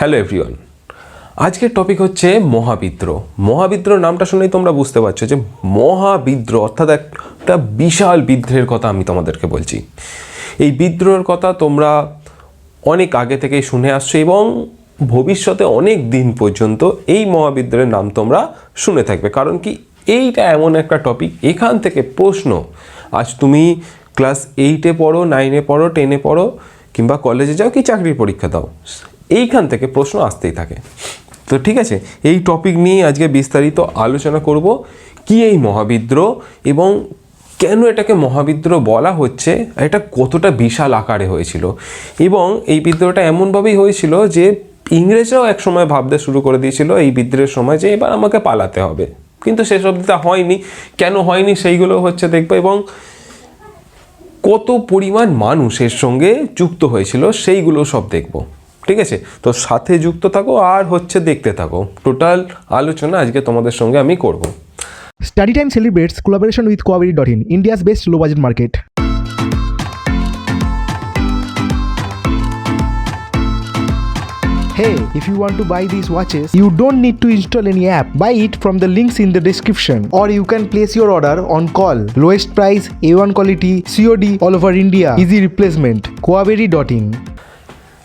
Hello everyone, আজকের topic হচ্ছে মহাবিদ্রোহ। মহাবিদ্রোহ নামটা শুনেই তোমরা বুঝতে পারছো যে মহাবিদ্রোহ অর্থাৎ একটা বিশাল বিদ্রোহের কথা আমি তোমাদেরকে বলছি। এই বিদ্রোহের কথা তোমরা অনেক আগে থেকেই শুনে আসছো এবং ভবিষ্যতে অনেক দিন পর্যন্ত এই মহাবিদ্রোহের নাম তোমরা শুনে থাকবে। কারণ কি, এইটা এমন একটা টপিক, এখান থেকে প্রশ্ন, আজ তুমি ক্লাস 8-এ পড়ো, 9-এ পড়ো, 10-এ পড়ো কিংবা কলেজে যাও কি চাকরির পরীক্ষা দাও, এইখান থেকে প্রশ্ন আসতেই থাকে। তো ঠিক আছে, এই টপিক নিয়ে আজকে বিস্তারিত আলোচনা করব। কি এই মহাবিদ্রোহ এবং কেন এটাকে মহাবিদ্রোহ বলা হচ্ছে, এটা কতটা বিশাল আকারে হয়েছিল এবং এই বিদ্রোহটা এমনভাবেই হয়েছিল যে ইংরেজরাও এক সময় ভাবতে শুরু করে দিয়েছিল এই বিদ্রোহের সময় যে এবার আমাকে পালাতে হবে, কিন্তু শেষ অবধিটা হয়নি। কেন হয়নি সেইগুলো হচ্ছে দেখবো এবং কত পরিমাণ মানুষ এর সঙ্গে যুক্ত হয়েছিল সেইগুলো সব দেখবো। ঠিক আছে, তো সাথে যুক্ত থাকো আর দেখতে থাকো। টোটাল আলোচনা আজকে তোমাদের সঙ্গে আমি করব। Study Time celebrates collaboration with Coaberi.in, India's best low budget market. Hey, if you want to buy these watches, you don't need to install any app. Buy it from the links in the description, or you can place your order on call. Lowest price, A1 quality, COD all over India. Easy replacement. Coaberi.in.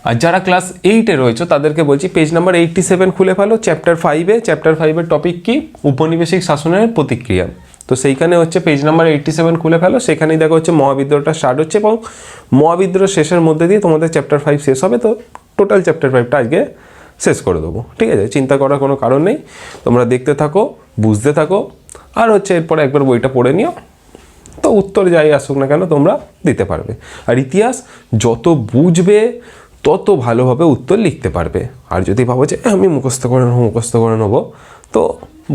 আর যারা class 8-এ রয়েছে তাদেরকে বলছি page number 87 খুলে ফেলো। Chapter 5-এর topic কি, উপনিবেশিক শাসনের প্রতিক্রিয়া। তো সেইখানে হচ্ছে পেজ নাম্বার 87 খুলে ফেলো। সেখানেই দেখো হচ্ছে মহাবিদ্রোহটা স্টার্ট হচ্ছে এবং মহাবিদ্রোহ শেষের মধ্যে দিয়ে তোমাদের চ্যাপ্টার 5 শেষ হবে। তো টোটাল চ্যাপ্টার 5টা আজকে শেষ করে দেবো। ঠিক আছে, চিন্তা করার কোনো কারণ নেই, তোমরা দেখতে থাকো, বুঝতে থাকো, আর এরপরে একবার বইটা পড়ে নিও। তো উত্তর যাই আসুক না কেন তোমরা দিতে পারবে। আর ইতিহাস যত বুঝবে তত ভালোভাবে উত্তর লিখতে পারবে। আর যদি ভাবো যে আমি মুখস্থ করে নেবো, তো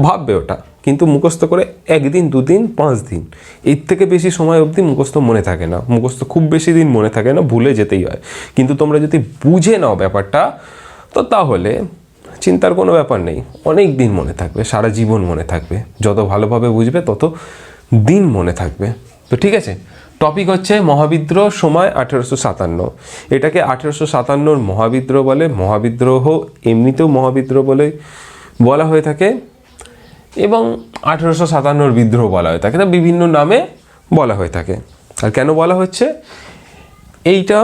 ভাববে ওটা, কিন্তু মুখস্থ করে 1 দিন 2 দিন 5 দিন এর থেকে বেশি সময় অবধি মুখস্থ মনে থাকে না। মুখস্থ খুব বেশি দিন মনে থাকে না, ভুলে যেতেই হয়। কিন্তু তোমরা যদি বুঝে নাও ব্যাপারটা, তো তাহলে চিন্তার কোনো ব্যাপার নেই, অনেক দিন মনে থাকবে, সারা জীবন মনে থাকবে। যত ভালোভাবে বুঝবে তত দিন মনে থাকবে। তো ঠিক আছে, টপিক হচ্ছে মহাবিদ্রোহ সময় 1857। এটাকে 1857-র মহাবিদ্রোহ বলে। মহাবিদ্রোহ এমনিতেও মহাবিদ্রোহ বলে বলা হয়ে থাকে এবং 1857-র বিদ্রোহ বলা হয়ে থাকে, তা বিভিন্ন নামে বলা হয়ে থাকে। আর কেন বলা হচ্ছে, এইটা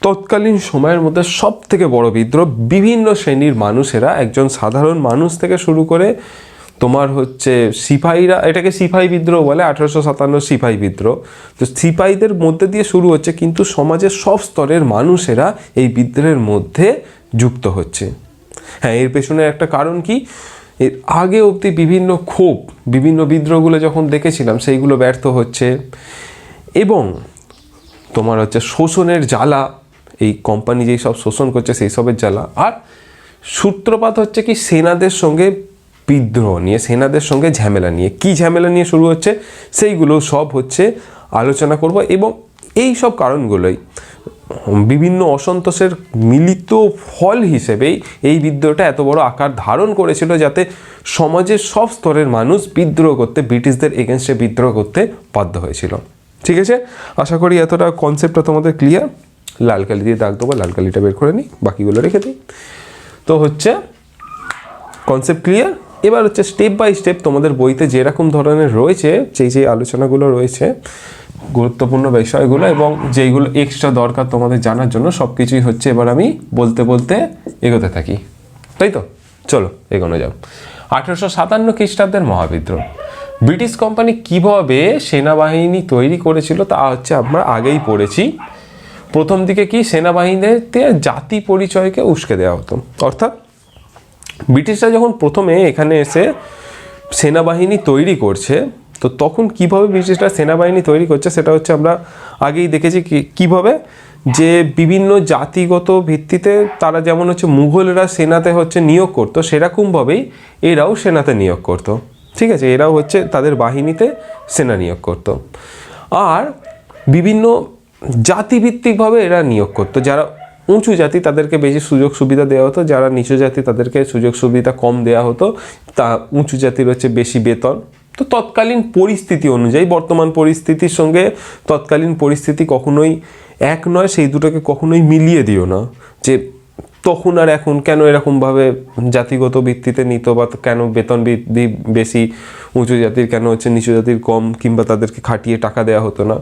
তৎকালীন সময়ের মধ্যে সব থেকে বড় বিদ্রোহ। বিভিন্ন শ্রেণীর মানুষেরা, একজন সাধারণ মানুষ থেকে শুরু করে তোমার সিপাহীরা, এটাকে সিপাহী বিদ্রোহ বলে। 1857 সিপাহী বিদ্রোহ। তো সিপাহীদের মধ্যে দিয়ে শুরু হচ্ছে, কিন্তু সমাজের সব স্তরের মানুষেরা এই বিদ্রোহের মধ্যে যুক্ত হচ্ছে। হ্যাঁ, এর পেছনে একটা কারণ কি, এর আগে অবধি বিভিন্ন বিদ্রোহগুলো যখন দেখেছিলাম সেইগুলো ব্যর্থ হচ্ছে এবং তোমার শোষণের জ্বালা, এই কোম্পানি যেই সব শোষণ করছে সেই সবের জ্বালা। আর সূত্রপাত হচ্ছে কি, সেনাদের সঙ্গে বিদ্রোহ নিয়ে, সেনাদের সঙ্গে ঝামেলা নিয়ে। কি ঝামেলা নিয়ে শুরু হচ্ছে সেইগুলো সব আলোচনা করব এবং এই সব কারণগুলোই বিভিন্ন অসন্তোষের মিলিত ফল হিসেবেই এই বিদ্রোহটা এত বড় আকার ধারণ করেছিল, যাতে সমাজের সব স্তরের মানুষ বিদ্রোহ করতে, ব্রিটিশদের এগেনস্টে বিদ্রোহ করতে বাধ্য হয়েছিল। ঠিক আছে, আশা করি এতটা কনসেপ্টটা তোমাদের ক্লিয়ার। লাল কালি দিয়ে দাগ দেবো, লাল কালিটা বের করে নিই, বাকিগুলো রেখে দিই। তো কনসেপ্ট ক্লিয়ার। এবার স্টেপ বাই স্টেপ তোমাদের বইতে যেরকম ধরনের রয়েছে, যেই আলোচনাগুলো রয়েছে, গুরুত্বপূর্ণ বিষয়গুলো এবং যেইগুলো এক্সট্রা দরকার তোমাদের জানার জন্য, সব কিছুই এবার আমি বলতে এগোতে থাকি। তাই তো, চলো এগোনো যাও। 1857 খ্রিস্টাব্দের মহাবিদ্রোহ। ব্রিটিশ কোম্পানি কিভাবে সেনাবাহিনী তৈরি করেছিল তা আমরা আগেই পড়েছি। প্রথম দিকে কি, সেনাবাহিনীতে জাতি পরিচয়কে উস্কে দেওয়া হতো। অর্থাৎ ব্রিটিশরা যখন প্রথমে এখানে এসে সেনাবাহিনী তৈরি করছে, তো তখন কিভাবে ব্রিটিশরা সেনাবাহিনী তৈরি করছে সেটা আমরা আগেই দেখেছি। কিভাবে যে বিভিন্ন জাতিগত ভিত্তিতে তারা যেমন মুঘলরা সেনাতে নিয়োগ করতো, সেরকমভাবেই এরাও সেনাতে নিয়োগ করতো। ঠিক আছে, এরাও তাদের বাহিনীতে সেনা নিয়োগ করতো। আর বিভিন্ন জাতিভিত্তিকভাবে এরা নিয়োগ করতো। যারা উঁচু জাতি তাদেরকে বেশি সুযোগ সুবিধা দেওয়া হতো, যারা নিচু জাতি তাদেরকে সুযোগ সুবিধা কম দেওয়া হতো। তা উঁচু জাতির বেশি বেতন। তো তৎকালীন পরিস্থিতি অনুযায়ী, বর্তমান পরিস্থিতির সঙ্গে তৎকালীন পরিস্থিতি কখনোই এক নয়, সেই দুটোকে কখনোই মিলিয়ে দিও না যে তখন আর এখন কেন এরকমভাবে জাতিগত ভিত্তিতে নিত, বা কেন বেতন বৃদ্ধি বেশি উঁচু জাতির, কেন হচ্ছে নিচু জাতির কম, কিংবা তাদেরকে খাটিয়ে টাকা দেওয়া হতো না,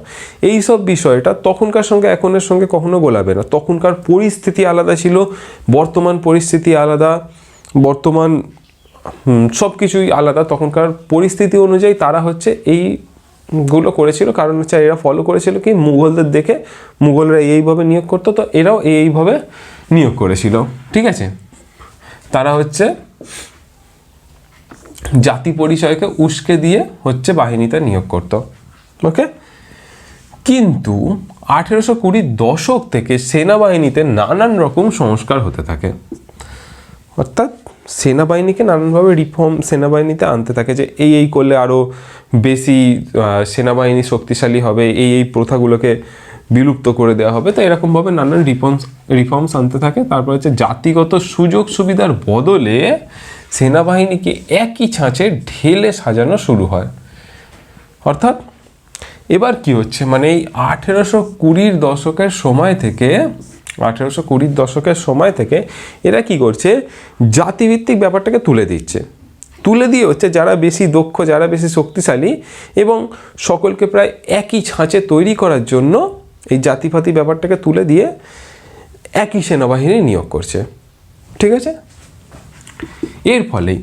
এই সব বিষয়টা তখনকার সঙ্গে এখনের সঙ্গে কখনো গোলাবে না। তখনকার পরিস্থিতি আলাদা ছিল, বর্তমান পরিস্থিতি আলাদা, বর্তমান সব কিছুই আলাদা। তখনকার পরিস্থিতি অনুযায়ী তারা হচ্ছে এইগুলো করেছিল, কারণ হচ্ছে এরা ফলো করেছিল কি, মুঘলদের দেখে মুঘলরা এইভাবে নিয়োগ করতো, তো এরাও এইভাবে নিয়োগ করেছিল। ঠিক আছে, তারা হচ্ছে জাতি পরিচয়কে উস্কে দিয়ে হচ্ছে বাহিনীতে নিয়োগ করতো। ওকে, কিন্তু 1820 দশক থেকে সেনাবাহিনীতে নানান রকম সংস্কার হতে থাকে, অর্থাৎ সেনাবাহিনীকে নানানভাবে রিফর্ম সেনাবাহিনীতে আনতে থাকে, যে এই করলে আরও বেশি সেনাবাহিনী শক্তিশালী হবে, এই প্রথাগুলোকে বিলুপ্ত করে দেওয়া হবে। তো এরকমভাবে নানান রিফর্মস আনতে থাকে। তারপর হচ্ছে জাতিগত সুযোগ সুবিধার বদলে সেনাবাহিনীকে একই ছাঁচে ঢেলে সাজানো শুরু হয়। অর্থাৎ এবার কি হচ্ছে, মানে এই 1820 দশকের সময় থেকে এরা কি করছে, জাতিভিত্তিক ব্যাপারটাকে তুলে দিয়ে হচ্ছে যারা বেশি দক্ষ, যারা বেশি শক্তিশালী, এবং সকলকে প্রায় একই ছাঁচে তৈরি করার জন্য এই জাতিপাতি ব্যাপারটাকে তুলে দিয়ে একই সেনাবাহিনী নিয়োগ করছে। ঠিক আছে, এর ফলেই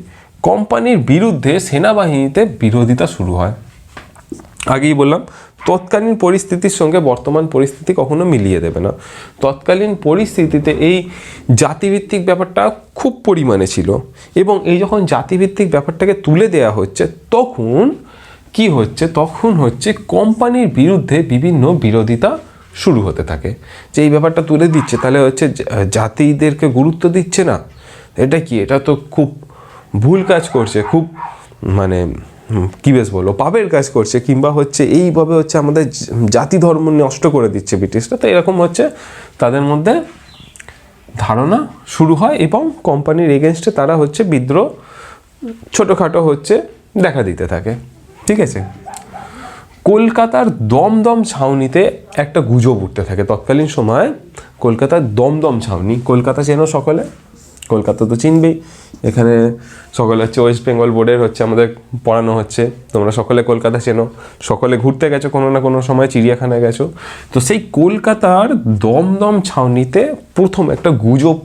কোম্পানির বিরুদ্ধে সেনাবাহিনীতে বিরোধিতা শুরু হয়। আগেই বললাম, তৎকালীন পরিস্থিতির সঙ্গে বর্তমান পরিস্থিতি কখনো মিলিয়ে দেবে না। তৎকালীন পরিস্থিতিতে এই জাতিভিত্তিক ব্যাপারটা খুব পরিমাণে ছিল, এবং এই যখন জাতিভিত্তিক ব্যাপারটাকে তুলে দেয়া হচ্ছে, তখন কি হচ্ছে, কোম্পানির বিরুদ্ধে বিভিন্ন বিরোধিতা শুরু হতে থাকে, যে এই ব্যাপারটা তুলে দিচ্ছে, তাহলে হচ্ছে জাতিদেরকে গুরুত্ব দিচ্ছে না, এটা কি, এটা তো খুব ভুল কাজ করছে, খুব মানে কি বেশ বলো পাপের কাজ করছে, কিংবা হচ্ছে এইভাবে হচ্ছে আমাদের জাতি ধর্ম নষ্ট করে দিচ্ছে ব্রিটিশরা। তো এরকম হচ্ছে তাদের মধ্যে ধারণা শুরু হয়, এবং কোম্পানির এগেনস্টে তারা হচ্ছে বিদ্রোহ ছোটোখাটো হচ্ছে দেখা দিতে থাকে। ঠিক আছে, কলকাতার দমদম ছাউনিতে একটা গুজব উঠতে থাকে তৎকালীন সময়। কলকাতার দমদম ছাউনি, কলকাতা চেনো সকলে, কলকাতা তো চিনবেই, এখানে সকলে হচ্ছে ওয়েস্ট বেঙ্গল বোর্ডের হচ্ছে আমাদের পড়ানো হচ্ছে, তোমরা সকলে কলকাতা চেনো, সকলে ঘুরতে গেছো কোনো না কোনো সময়, চিড়িয়াখানায় গেছো। তো সেই কলকাতার দমদম ছাউনিতে প্রথম একটা গুজব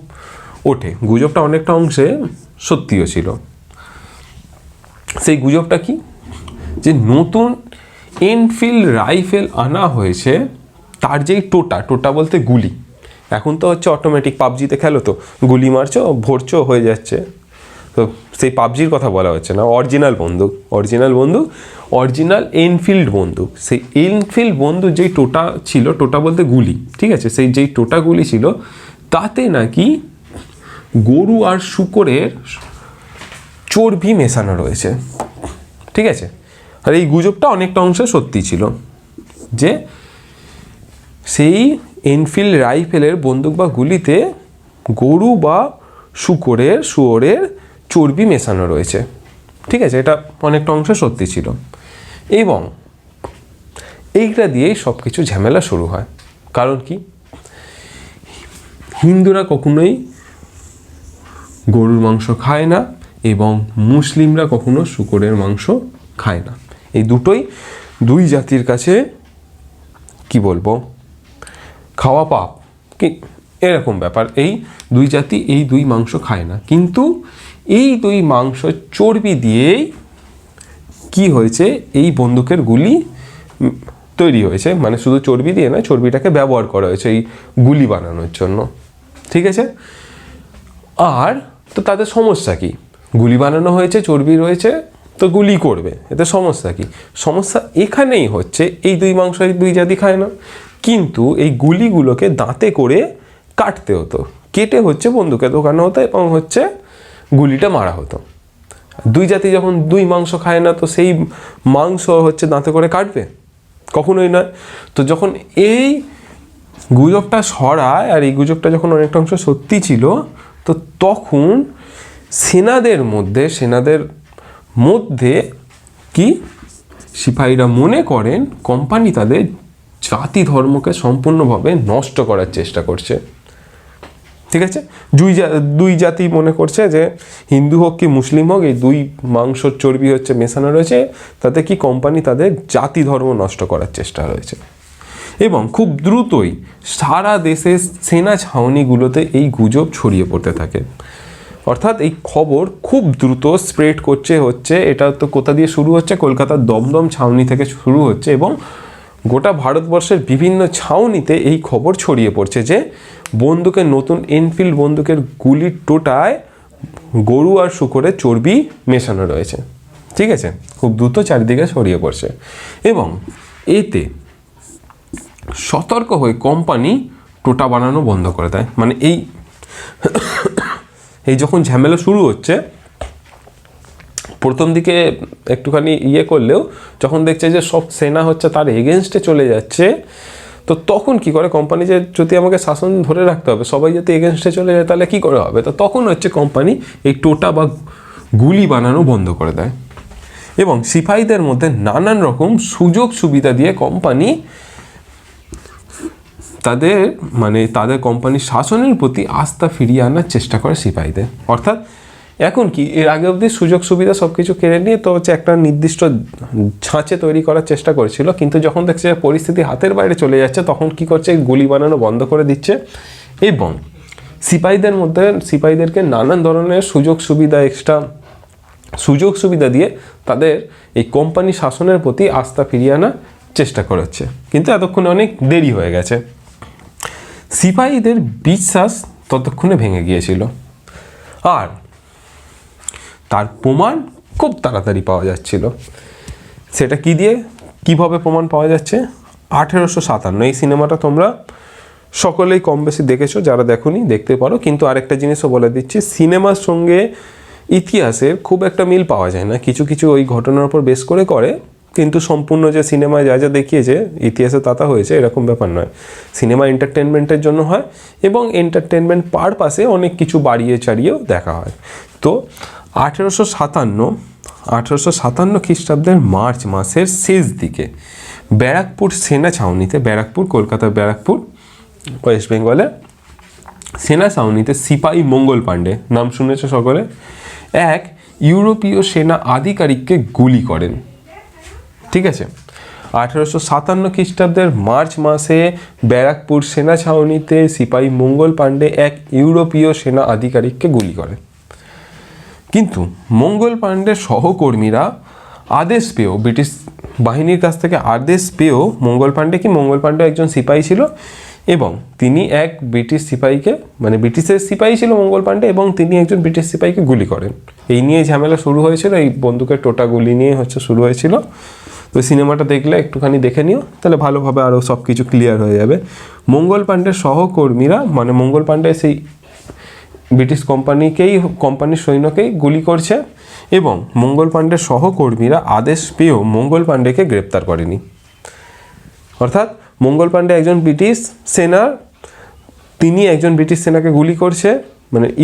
ওঠে, গুজবটা অনেকটা অংশে সত্যিও ছিল। সেই গুজবটা কি, যে নতুন এনফিল্ড রাইফেল আনা হয়েছে, তার যেই টোটা বলতে গুলি, এখন তো হচ্ছে অটোমেটিক, পাবজিতে খেলো তো গুলি মারছো ভরছো হয়ে যাচ্ছে, তো সেই পাবজির কথা বলা হচ্ছে না, অরিজিনাল এনফিল্ড বন্দুক, সেই এনফিল্ড বন্দুক যেই টোটা ছিল, টোটা বলতে গুলি, ঠিক আছে, সেই যেই টোটা গুলি ছিল, তাতে নাকি গরু আর শূকরের চর্বি মেশানো রয়েছে। ঠিক আছে, আর এই গুজবটা অনেকটা অংশে সত্যি ছিল, যে সেই এনফিল্ড রাইফেলের বন্দুক বা গুলিতে গরু বা শুয়োরের চর্বি মেশানো রয়েছে। ঠিক আছে, এটা অনেকটা অংশে সত্যি ছিল, এবং এইটা দিয়েই সব কিছু ঝামেলা শুরু হয়। কারণ কি, হিন্দুরা কখনোই গরুর মাংস খায় না, এবং মুসলিমরা কখনো শূকরের মাংস খায় না। এই দুই জাতির কাছে কি বলবো, খাওয়া পাপ কি এরকম ব্যাপার। এই দুই জাতি এই দুই মাংস খায় না, কিন্তু এই দুই মাংস চর্বি দিয়েই কি হয়েছে, এই বন্দুকের গুলি তৈরি হয়েছে, মানে শুধু চর্বি দিয়ে না, চর্বিটাকে ব্যবহার করা হয়েছে এই গুলি বানানোর জন্য। ঠিক আছে, আর তো তাদের সমস্যা কি, গুলি বানানো হয়েছে, চর্বি রয়েছে, তো গুলি করবে, এতে সমস্যা কি? সমস্যা এখানেই হচ্ছে এই দুই মাংস এই দুই জাতি খায় না, কিন্তু এই গুলিগুলোকে দাঁতে করে কাটতে হতো, কেটে হচ্ছে বন্দুকে ঢোকানো হতো, এবং হচ্ছে গুলিটা মারা হতো। দুই জাতি যখন দুই মাংস খায় না, তো সেই মাংস হচ্ছে দাঁতে করে কাটবে? কখনোই নয়। তো যখন এই গুজবটা ছড়ায়, আর এই গুজবটা যখন অনেকটা অংশ সত্যি ছিল, তো তখন সেনাদের মধ্যে কি সিপাহীরা মনে করেন কোম্পানি তাদের জাতি ধর্মকে সম্পূর্ণভাবে নষ্ট করার চেষ্টা করছে। ঠিক আছে, দুই জাতি মনে করছে যে হিন্দু হোক কি মুসলিম হোক এই দুই মাংসর চর্বি হচ্ছে মেশানো রয়েছে, তাতে কি কোম্পানি তাদের জাতি ধর্ম নষ্ট করার চেষ্টা রয়েছে। এবং খুব দ্রুতই সারা দেশের সেনা ছাউনিগুলোতে এই গুজব ছড়িয়ে পড়তে থাকে। অর্থাৎ এই খবর খুব দ্রুত স্প্রেড হচ্ছে। এটা তো কোথা দিয়ে শুরু হচ্ছে? কলকাতার দমদম ছাউনি থেকে শুরু হচ্ছে এবং গোটা ভারতবর্ষের বিভিন্ন ছাউনিতে এই খবর ছড়িয়ে পড়ছে যে বন্দুকের নতুন এনফিল্ড বন্দুকের গুলির টোটায় গরু আর শূকরের চর্বি মেশানো রয়েছে। ঠিক আছে, খুব দ্রুত চারিদিকে ছড়িয়ে পড়ছে এবং এতে সতর্ক হয়ে কোম্পানি টোটা বানানো বন্ধ করে দেয়। মানে এই যখন ঝামেলা শুরু হচ্ছে, প্রথম দিকে একটুখানি করলেও যখন দেখছে যে সব সেনা হচ্ছে তার এগেনস্টে চলে যাচ্ছে, তো তখন কি করে কোম্পানি, যে যদি আমাকে শাসন ধরে রাখতে হবে, সবাই যদি এগেনস্টে চলে যায় তাহলে কি করে হবে? তো তখন হচ্ছে কোম্পানি এই টোটা বা গুলি বানানো বন্ধ করে দেয় এবং সিপাহীদের মধ্যে নানান রকম সুযোগ সুবিধা দিয়ে কোম্পানি তাদের কোম্পানির শাসনের প্রতি আস্থা ফিরিয়ে আনার চেষ্টা করে সিপাহীদের। অর্থাৎ এখন কি, এর আগে অবধি সুযোগ সুবিধা সব কিছু কেড়ে নিয়ে তো হচ্ছে একটা নির্দিষ্ট ছাঁচে তৈরি করার চেষ্টা করেছিল, কিন্তু যখন দেখছে পরিস্থিতি হাতের বাইরে চলে যাচ্ছে তখন কি করছে, গুলি বানানো বন্ধ করে দিচ্ছে এবং সিপাহীদেরকে নানান ধরনের এক্সট্রা সুযোগ সুবিধা দিয়ে তাদের এই কোম্পানি শাসনের প্রতি আস্থা ফিরিয়ে আনার চেষ্টা করেছে। কিন্তু এতক্ষণে অনেক দেরি হয়ে গেছে। সিপাহীদের বিশ্বাস ততক্ষণে ভেঙে গিয়েছিল আর তার প্রমাণ খুব তাড়াতাড়ি পাওয়া যাচ্ছিল। সেটা কিভাবে প্রমাণ পাওয়া যাচ্ছে? 1857 এই সিনেমাটা তোমরা সকলেই কম বেশি দেখেছো, যারা দেখোনি দেখতে পারো। কিন্তু আরেকটা জিনিসও বলে দিচ্ছি, সিনেমার সঙ্গে ইতিহাসের খুব একটা মিল পাওয়া যায় না। কিছু কিছু ওই ঘটনার উপর বেস করে, কিন্তু সম্পূর্ণ যে সিনেমায় যা যা দেখিয়েছে ইতিহাসে তা হয়েছে এরকম ব্যাপার নয়। সিনেমা এন্টারটেনমেন্টের জন্য হয় এবং এন্টারটেনমেন্ট পারপাসে অনেক কিছু বাড়িয়ে চাড়িয়েও দেখা হয়। তো 1857 খ্রিস্টাব্দের মার্চ মাসের শেষ দিকে ব্যারাকপুর সেনা ছাউনিতে, কলকাতার ব্যারাকপুর ওয়েস্ট বেঙ্গলে সেনা ছাউনিতে সিপাহী মঙ্গল পাণ্ডে, নাম শুনেছ সকলে, এক ইউরোপীয় সেনা আধিকারিককে গুলি করেন। ঠিক আছে, 1857 খ্রিস্টাব্দের মার্চ মাসে ব্যারাকপুর সেনা ছাউনিতে সিপাহী মঙ্গল পাণ্ডে এক ইউরোপীয় সেনা আধিকারিককে গুলি করেন। কিন্তু মঙ্গল পাণ্ডের সহকর্মীরা আদেশ পেয়েও, ব্রিটিশ বাহিনীর কাছ থেকে আদেশ পেয়েও মঙ্গল পাণ্ডে একজন সিপাহী ছিল এবং তিনি এক ব্রিটিশ সিপাহীকে, ব্রিটিশের সিপাহী ছিল মঙ্গল পাণ্ডে এবং তিনি একজন ব্রিটিশ সিপাহীকে গুলি করেন। এই নিয়ে ঝামেলা শুরু হয়েছিল, এই বন্দুকের টোটা গুলি নিয়ে শুরু হয়েছিল। তো সিনেমাটা দেখলে একটুখানি দেখে নিও, তাহলে ভালোভাবে আরও সব কিছু ক্লিয়ার হয়ে যাবে। মঙ্গল পাণ্ডের সহকর্মীরা, মঙ্গল পাণ্ডে সেই ব্রিটিশ কোম্পানির সৈন্যকেই গুলি করছে এবং মঙ্গল পাণ্ডের সহকর্মীরা আদেশ পেয়েও মঙ্গল পাণ্ডেকে গ্রেপ্তার করেনি। অর্থাৎ মঙ্গল পাণ্ডে একজন ব্রিটিশ সেনার, তিনি একজন ব্রিটিশ সেনাকে গুলি করছে,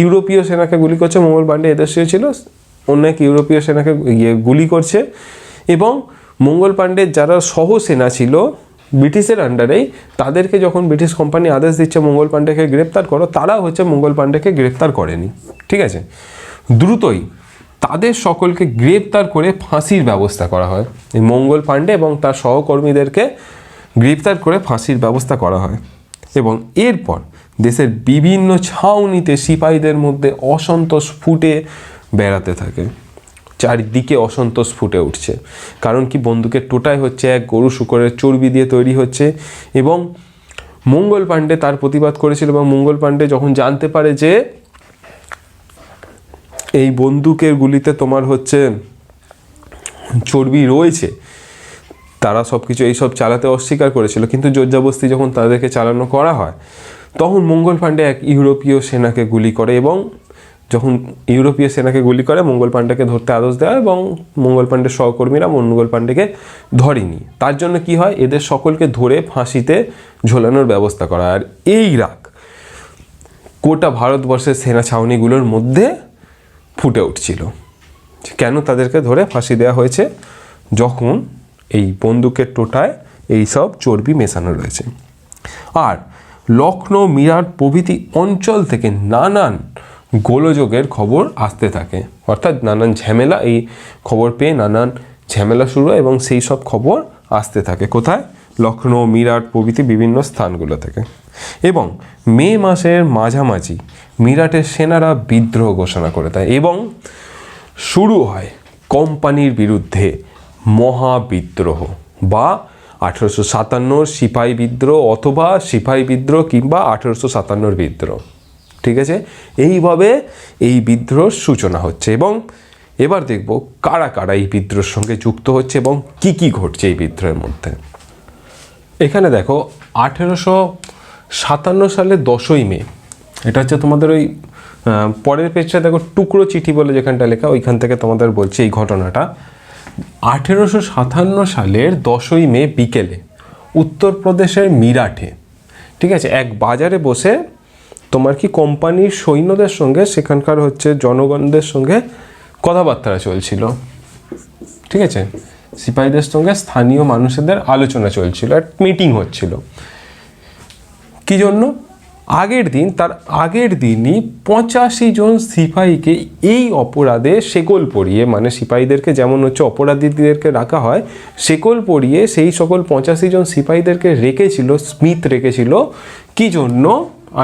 ইউরোপীয় সেনাকে গুলি করছে। মঙ্গল পাণ্ডে এদেশীয় ছিল, অন্য এক ইউরোপীয় সেনাকে গুলি করছে এবং মঙ্গল পাণ্ডের যারা সহসেনা ছিল ব্রিটিশের আন্ডারেই, তাদেরকে যখন ব্রিটিশ কোম্পানি আদেশ দিচ্ছে মঙ্গল পাণ্ডেকে গ্রেপ্তার করো, তারা মঙ্গল পাণ্ডেকে গ্রেপ্তার করেনি। ঠিক আছে, দ্রুতই তাদের সকলকে গ্রেপ্তার করে ফাঁসির ব্যবস্থা করা হয়। এই মঙ্গল পাণ্ডে এবং তার সহকর্মীদেরকে গ্রেপ্তার করে ফাঁসির ব্যবস্থা করা হয় এবং এরপর দেশের বিভিন্ন ছাউনিতে সিপাহীদের মধ্যে অসন্তোষ ফুটে বেড়াতে থাকে। চারিদিকে অসন্তোষ ফুটে উঠছে, কারণ কি, বন্দুকের টোটায় এক গরু শূকরের চর্বি দিয়ে তৈরি হচ্ছে এবং মঙ্গল পাণ্ডে তার প্রতিবাদ করেছিল এবং মঙ্গল পাণ্ডে যখন জানতে পারে যে এই বন্দুকের গুলিতে তোমার চর্বি রয়েছে, তারা সব কিছু এইসব চালাতে অস্বীকার করেছিল, কিন্তু জোরজবস্তি যখন তাদেরকে চালানো করা হয় তখন মঙ্গল পাণ্ডে এক ইউরোপীয় সেনাকে গুলি করে এবং যখন ইউরোপীয় সেনাকে গুলি করে মঙ্গল পাণ্ডেকে ধরতে আদেশ দেওয়া এবং মঙ্গল পাণ্ডের সহকর্মীরা মঙ্গল পাণ্ডেকে ধরেনি। তার জন্য কি হয়, এদের সকলকে ধরে ফাঁসিতে ঝোলানোর ব্যবস্থা করা। আর এই রাগ গোটা ভারতবর্ষের সেনা ছাউনিগুলোর মধ্যে ফুটে উঠছিল। কেন তাদেরকে ধরে ফাঁসি দেওয়া হয়েছে? যখন এই বন্দুকের টোটায় এই সব চর্বি মেশানো রয়েছে। আর লখনৌ, মিরাট প্রভৃতি অঞ্চল থেকে নানান গোলযোগের খবর আসতে থাকে, অর্থাৎ নানান ঝামেলা, এই খবর পেয়ে নানান ঝামেলা শুরু হয় এবং সেই সব খবর আসতে থাকে কোথায়? লখনৌ, মিরাট প্রভৃতি বিভিন্ন স্থানগুলো থেকে। এবং মে মাসের মাঝামাঝি মিরাটের সেনারা বিদ্রোহ ঘোষণা করে দেয় এবং শুরু হয় কোম্পানির বিরুদ্ধে মহাবিদ্রোহ বা 1857 সিপাহী বিদ্রোহ অথবা সিপাহী বিদ্রোহ কিংবা 1857 বিদ্রোহ। ঠিক আছে, এইভাবে এই বিদ্রোহের সূচনা হচ্ছে এবং এবার দেখব কারা কারা এই বিদ্রোহের সঙ্গে যুক্ত হচ্ছে এবং কি কি ঘটছে এই বিদ্রোহের মধ্যে। এখানে দেখো 1857 সালের 10ই মে, এটা হচ্ছে তোমাদের ওই পরের পেজটা দেখো টুকরো চিঠি বলে যেখানটা লেখা, ওইখান থেকে তোমাদের বলছি এই ঘটনাটা। 1857 সালের 10ই মে বিকেলে উত্তরপ্রদেশের মিরাটে, ঠিক আছে, এক বাজারে বসে তোমার কি কোম্পানির সৈন্যদের সঙ্গে সেখানকার হচ্ছে জনগণদের সঙ্গে কথাবার্তা চলছিল। ঠিক আছে, সিপাহীদের সঙ্গে স্থানীয় মানুষদের আলোচনা চলছিল, এক মিটিং হচ্ছিল। কি জন্য? তার আগের দিনই 85 জন সিপাহীকে এই অপরাধে শেকল পরিয়ে, মানে সিপাহীদেরকে যেমন হচ্ছে অপরাধীদেরকে রাখা হয় শেকল পরিয়ে, সেই সকল 85 জন সিপাহীদেরকে রেখেছিল, স্মিথ রেখেছিল। কি জন্য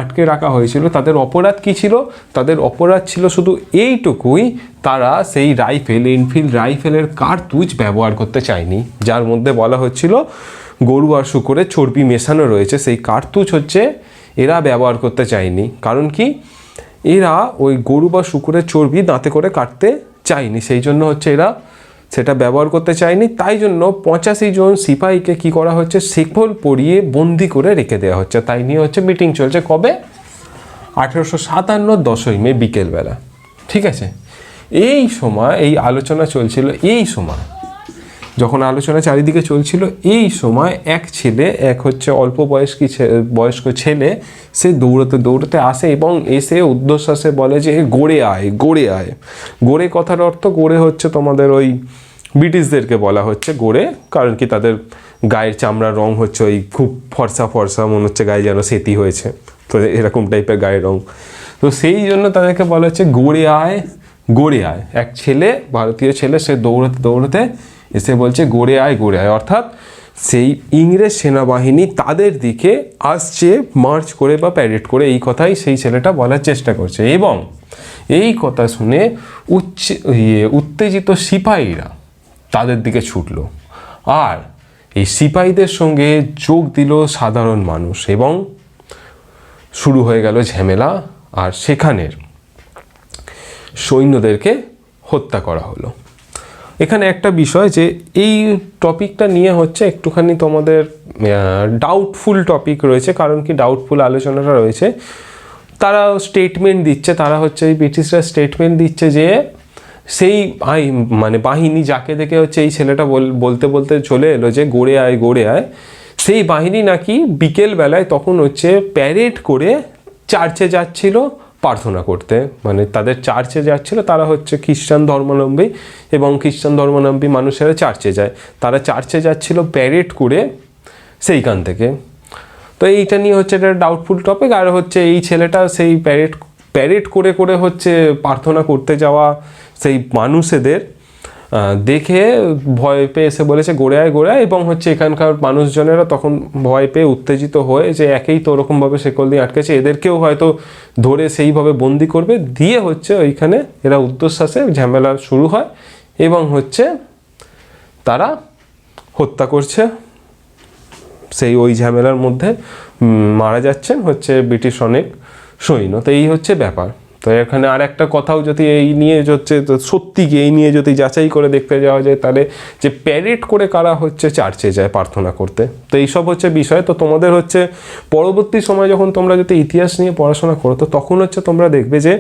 আটকে রাখা হয়েছিল? তাদের অপরাধ কি ছিল? তাদের অপরাধ ছিল শুধু এইটুকুই, তারা সেই রাইফেল, এনফিল্ড রাইফেলের কার্তুজ ব্যবহার করতে চায়নি, যার মধ্যে বলা হচ্ছিল গরু আর শূকরের চর্বি মেশানো রয়েছে। সেই কার্তুজ হচ্ছে এরা ব্যবহার করতে চায়নি। কারণ কি? এরা ওই গরু বা শূকরের চর্বি দাঁতে করে কাটতে চায়নি, সেই জন্য হচ্ছে এরা সেটা ব্যবহার করতে চায়নি। তাই জন্য 85 জন সিপাহীকে কি করা হচ্ছে? শেকল পরিয়ে বন্দি করে রেখে দেওয়া হচ্ছে। তাই নিয়ে হচ্ছে মিটিং চলছে। কবে? 1857 10ই মে বিকেলবেলা। ঠিক আছে, এই সময় এই আলোচনা চলছিল। এই সময় যখন আলোচনা চারিদিকে চলছিল, এই সময় এক ছেলে, এক হচ্ছে অল্প বয়স্ক ছেলে, সে দৌড়াতে দৌড়াতে আসে এবং এসে উদ্ধশ্বাসে বলে যে গড়ে আয়, গড়ে আয়। গড়ে কথার অর্থ, গড়ে হচ্ছে তোমাদের ওই ব্রিটিশদেরকে বলা হচ্ছে গড়ে, কারণ কি তাদের গায়ের চামড়ার রং হচ্ছে ওই খুব ফর্সা ফর্সা, মনে হচ্ছে গায়ে যেন সেতি হয়েছে, তো এরকম টাইপের গায়ের রং। তো সেই জন্য তাদেরকে বলা হচ্ছে গড়ে আয়, গড়ে আয়। এক ছেলে, ভারতীয় ছেলে, সে দৌড়াতে দৌড়াতে এসে বলছে গড়ে আয়, গড়ে আয়। অর্থাৎ সেই ইংরেজ সেনাবাহিনী তাদের দিকে আসছে মার্চ করে বা প্যারেড করে, এই কথাই সেই ছেলেটা বলার চেষ্টা করছে। এবং এই কথা শুনে উত্তেজিত সিপাহীরা তাদের দিকে ছুটলো, আর এই সিপাহীদের সঙ্গে যোগ দিল সাধারণ মানুষ এবং শুরু হয়ে গেল ঝামেলা। আর সেখানের সৈন্যদেরকে হত্যা করা হলো। এখানে একটা বিষয়, যে এই টপিকটা নিয়ে হচ্ছে একটুখানি তোমাদের ডাউটফুল টপিক রয়েছে। কারণ কি? ডাউটফুল আলোচনাটা রয়েছে। তারা স্টেটমেন্ট দিচ্ছে, তারা হচ্ছে এই ব্রিটিশরা স্টেটমেন্ট দিচ্ছে যে সেই মানে বাহিনী যাকে দেখে হচ্ছে এই ছেলেটা বলতে বলতে চলে এলো যে গড়ে আয়, গড়ে আয়, সেই বাহিনী নাকি বিকেল বেলায় তখন হচ্ছে প্যারেড করে চার্চে যাচ্ছিল প্রার্থনা করতে। মানে তাদের চার্চে যাচ্ছিল, তারা হচ্ছে খ্রিস্টান ধর্মাবলম্বী এবং খ্রিস্টান ধর্মাবলম্বী মানুষেরা চার্চে যায়, তারা চার্চে যাচ্ছিল প্যারেড করে সেইখান থেকে। তো এইটা নিয়ে হচ্ছে একটা ডাউটফুল টপিক। আর হচ্ছে এই ছেলেটা সেই প্যারেড করে করে হচ্ছে প্রার্থনা করতে যাওয়া সেই মানুষদের দেখে ভয় পেয়ে এসে বলেছে গড়ে আয়, গড়ে আয়। এবং হচ্ছে এখানকার মানুষজনেরা তখন ভয় পেয়ে উত্তেজিত হয়ে, যে একেই তো ওরকমভাবে শেকল দিয়ে আটকেছে, এদেরকেও হয়তো ধরে সেইভাবে বন্দি করবে, দিয়ে হচ্ছে ওইখানে এরা উদ্ধশ্বাসে ঝামেলা শুরু হয় এবং হচ্ছে তারা হত্যা করছে। সেই ওই ঝামেলার মধ্যে মারা যাচ্ছেন হচ্ছে ব্রিটিশ অনেক সৈন্য। তো এই হচ্ছে ব্যাপার। তো এখানে আর একটা কথাও যদি এই নিয়ে হচ্ছে সত্যি কি এই নিয়ে যদি যাচাই করে দেখতে যাওয়া যায়, তাহলে যে প্যারেড করে কারা হচ্ছে চার্চে যায় প্রার্থনা করতে। তো এইসব হচ্ছে বিষয়। তো তোমাদের হচ্ছে পরবর্তী সময় যখন তোমরা যদি ইতিহাস নিয়ে পড়াশোনা করো, তো তখন হচ্ছে তোমরা দেখবে যে